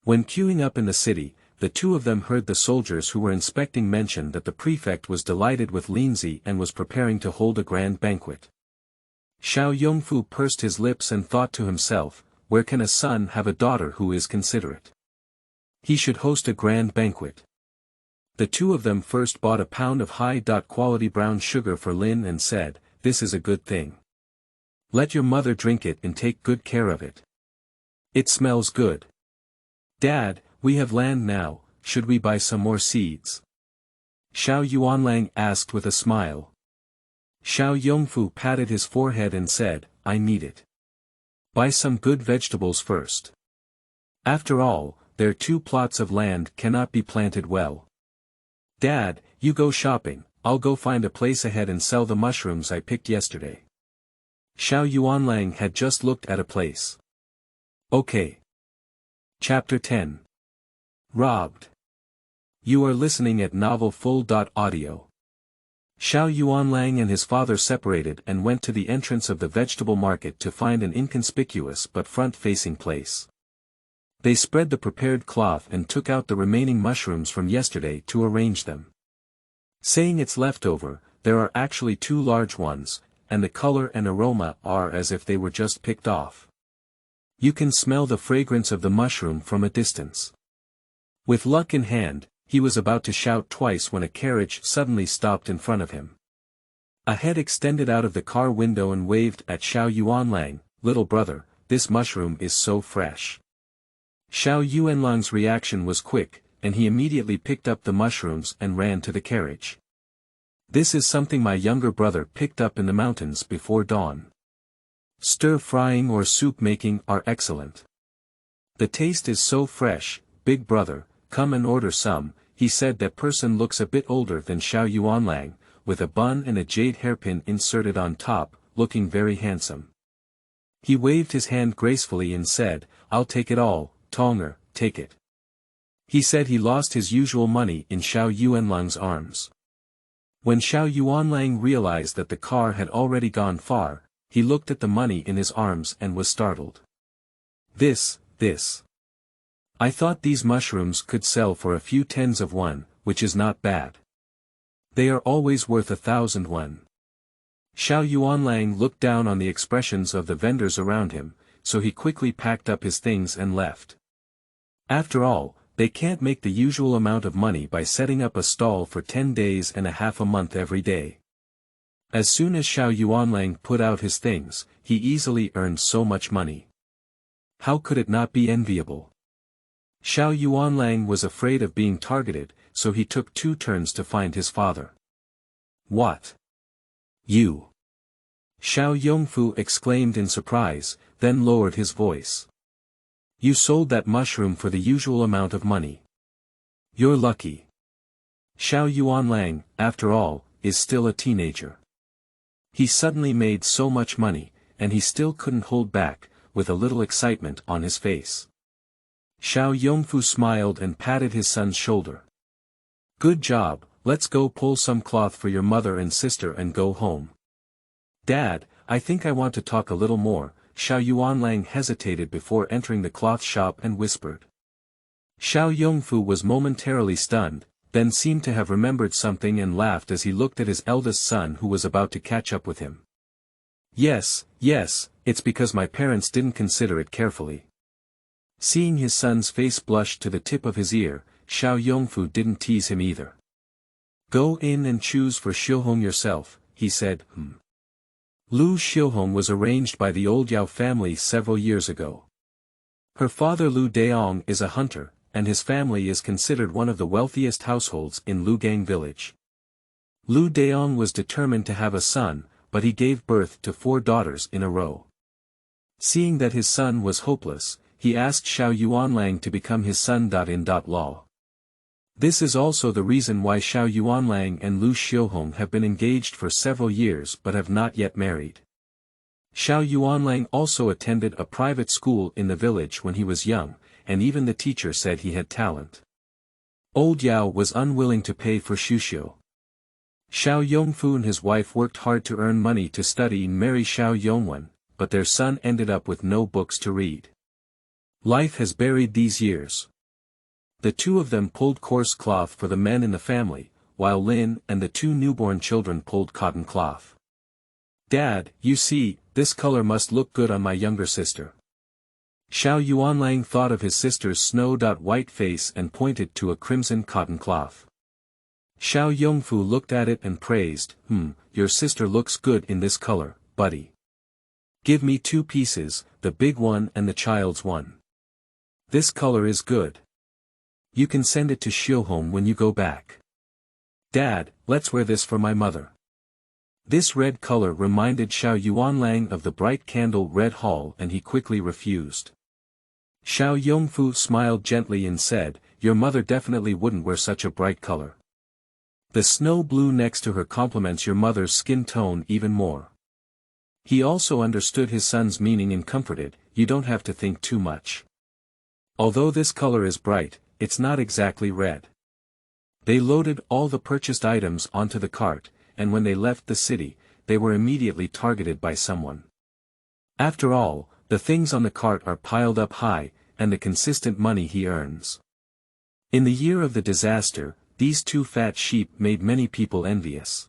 When queuing up in the city, the two of them heard the soldiers who were inspecting mention that the prefect was delighted with Linzi and was preparing to hold a grand banquet. Xiao Yongfu pursed his lips and thought to himself, where can a son have a daughter who is considerate? He should host a grand banquet. The two of them first bought a pound of high-quality brown sugar for Lin and said, this is a good thing. Let your mother drink it and take good care of it. It smells good. Dad, we have land now, should we buy some more seeds? Xiao Yuanlang asked with a smile. Xiao Yongfu patted his forehead and said, I need it. Buy some good vegetables first. After all, their 2 plots of land cannot be planted well. Dad, you go shopping, I'll go find a place ahead and sell the mushrooms I picked yesterday. Xiao Yuanlang had just looked at a place. Okay. Chapter 10. Robbed. You are listening at novel full.Audio. Xiao Yuanlang and his father separated and went to the entrance of the vegetable market to find an inconspicuous but front-facing place. They spread the prepared cloth and took out the remaining mushrooms from yesterday to arrange them. Saying it's leftover, there are actually 2 large ones, and the color and aroma are as if they were just picked off. You can smell the fragrance of the mushroom from a distance. With luck in hand, he was about to shout twice when a carriage suddenly stopped in front of him. A head extended out of the car window and waved at Xiao Yuanlang, little brother, this mushroom is so fresh. Xiao Yuanlang's reaction was quick, and he immediately picked up the mushrooms and ran to the carriage. This is something my younger brother picked up in the mountains before dawn. Stir-frying or soup-making are excellent. The taste is so fresh, big brother, come and order some, he said. That person looks a bit older than Xiao Yuanlang, with a bun and a jade hairpin inserted on top, looking very handsome. He waved his hand gracefully and said, I'll take it all, Tonger, take it. He said he lost his usual money in Xiao Yuanlang's arms. When Xiao Yuanlang realized that the car had already gone far, he looked at the money in his arms and was startled. This. I thought these mushrooms could sell for a few tens of one, which is not bad. They are always worth 1,000 won. Xiao Yuanlang looked down on the expressions of the vendors around him, so he quickly packed up his things and left. After all, they can't make the usual amount of money by setting up a stall for 10 days and a half a month every day. As soon as Xiao Yuanlang put out his things, he easily earned so much money. How could it not be enviable? Xiao Yuanlang was afraid of being targeted, so he took 2 turns to find his father. What? You? Xiao Yongfu exclaimed in surprise, then lowered his voice. You sold that mushroom for the usual amount of money. You're lucky. Xiao Yuanlang, after all, is still a teenager. He suddenly made so much money, and he still couldn't hold back, with a little excitement on his face. Xiao Yongfu smiled and patted his son's shoulder. Good job, let's go pull some cloth for your mother and sister and go home. Dad, I think I want to talk a little more. Xiao Yuanlang hesitated before entering the cloth shop and whispered. Xiao Yongfu was momentarily stunned, then seemed to have remembered something and laughed as he looked at his eldest son who was about to catch up with him. Yes, it's because my parents didn't consider it carefully. Seeing his son's face blush to the tip of his ear, Xiao Yongfu didn't tease him either. Go in and choose for Xiuhong yourself, he said. Lu Xiuhong was arranged by the old Yao family several years ago. Her father Lu Daong is a hunter, and his family is considered one of the wealthiest households in Liugang Village. Lu Daong was determined to have a son, but he gave birth to 4 daughters in a row. Seeing that his son was hopeless, he asked Xiao Yuanlang to become his son-in-law. This is also the reason why Xiao Yuanlang and Lu Xiuhong have been engaged for several years but have not yet married. Xiao Yuanlang also attended a private school in the village when he was young, and even the teacher said he had talent. Old Yao was unwilling to pay for Xiuxiu. Xiao Yongfu and his wife worked hard to earn money to study and marry Xiao Yongwen, but their son ended up with no books to read. Life has buried these years. The 2 of them pulled coarse cloth for the men in the family, while Lin and the 2 newborn children pulled cotton cloth. Dad, you see, this color must look good on my younger sister. Xiao Yuanlang thought of his sister's snow-white face and pointed to a crimson cotton cloth. Xiao Yongfu looked at it and praised, your sister looks good in this color, buddy. Give me 2 pieces, the big one and the child's one. This color is good. You can send it to Xiuhong when you go back. Dad, let's wear this for my mother. This red color reminded Xiao Yuanlang of the bright candle red hall and he quickly refused. Xiao Yongfu smiled gently and said, your mother definitely wouldn't wear such a bright color. The snow blue next to her complements your mother's skin tone even more. He also understood his son's meaning and comforted, you don't have to think too much. Although this color is bright, it's not exactly red. They loaded all the purchased items onto the cart, and when they left the city, they were immediately targeted by someone. After all, the things on the cart are piled up high, and the consistent money he earns. In the year of the disaster, these 2 fat sheep made many people envious.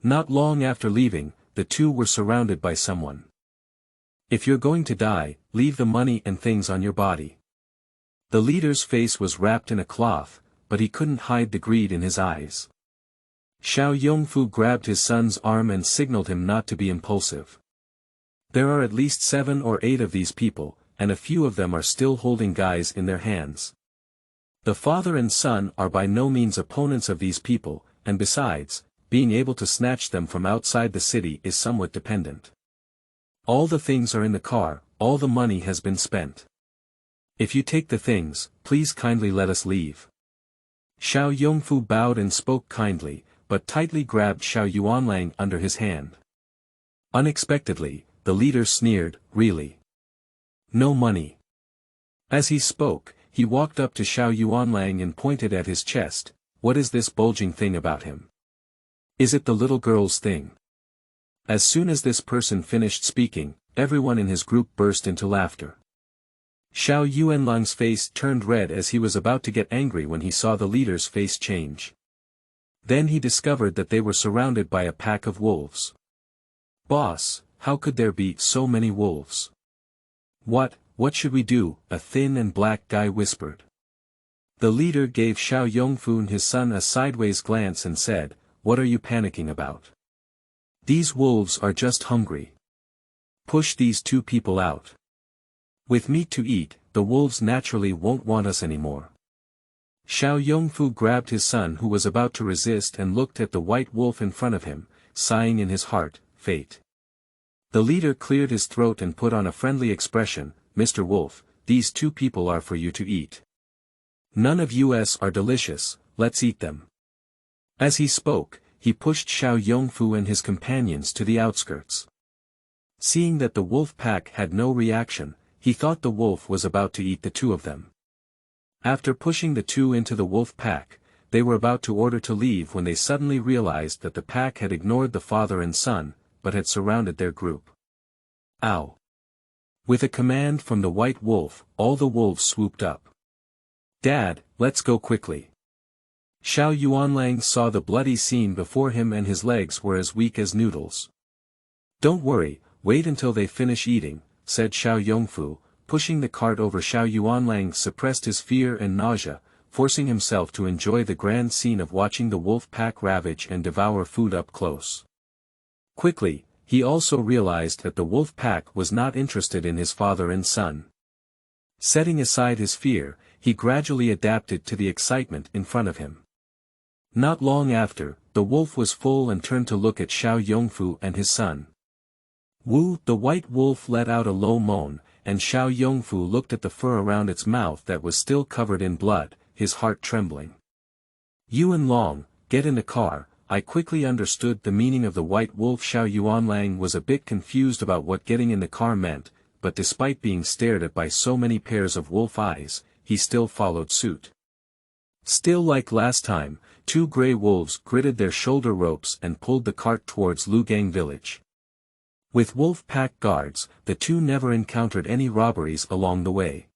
Not long after leaving, the 2 were surrounded by someone. If you're going to die, leave the money and things on your body. The leader's face was wrapped in a cloth, but he couldn't hide the greed in his eyes. Xiao Yongfu grabbed his son's arm and signaled him not to be impulsive. There are at least 7 or 8 of these people, and a few of them are still holding guys in their hands. The father and son are by no means opponents of these people, and besides, being able to snatch them from outside the city is somewhat dependent. All the things are in the car, all the money has been spent. If you take the things, please kindly let us leave. Xiao Yongfu bowed and spoke kindly, but tightly grabbed Xiao Yuanlang under his hand. Unexpectedly, the leader sneered, really? No money. As he spoke, he walked up to Xiao Yuanlang and pointed at his chest, what is this bulging thing about him? Is it the little girl's thing? As soon as this person finished speaking, everyone in his group burst into laughter. Xiao Yuanlang's face turned red as he was about to get angry when he saw the leader's face change. Then he discovered that they were surrounded by a pack of wolves. Boss, how could there be so many wolves? What should we do? A thin and black guy whispered. The leader gave Xiao Yongfu and his son a sideways glance and said, what are you panicking about? These wolves are just hungry. Push these 2 people out. With meat to eat, the wolves naturally won't want us anymore. Xiao Yongfu grabbed his son who was about to resist and looked at the white wolf in front of him, sighing in his heart, fate. The leader cleared his throat and put on a friendly expression, Mr. Wolf, these 2 people are for you to eat. None of us are delicious, let's eat them. As he spoke, he pushed Xiao Yongfu and his companions to the outskirts. Seeing that the wolf pack had no reaction, he thought the wolf was about to eat the 2 of them. After pushing the 2 into the wolf pack, they were about to order to leave when they suddenly realized that the pack had ignored the father and son, but had surrounded their group. Ow! With a command from the white wolf, all the wolves swooped up. Dad, let's go quickly. Xiao Yuanlang saw the bloody scene before him and his legs were as weak as noodles. Don't worry, wait until they finish eating, said Xiao Yongfu, pushing the cart over. Xiao Yuanlang suppressed his fear and nausea, forcing himself to enjoy the grand scene of watching the wolf pack ravage and devour food up close. Quickly, he also realized that the wolf pack was not interested in his father and son. Setting aside his fear, he gradually adapted to the excitement in front of him. Not long after, the wolf was full and turned to look at Xiao Yongfu and his son. Wu, the white wolf, let out a low moan, and Xiao Yongfu looked at the fur around its mouth that was still covered in blood, his heart trembling. Yuan Long, get in the car. I quickly understood the meaning of the white wolf. Xiao Yuanlang was a bit confused about what getting in the car meant, but despite being stared at by so many pairs of wolf eyes, he still followed suit. Still like last time, 2 gray wolves gritted their shoulder ropes and pulled the cart towards Liugang Village. With wolf pack guards, the 2 never encountered any robberies along the way.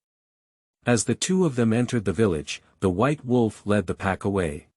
As the 2 of them entered the village, the white wolf led the pack away.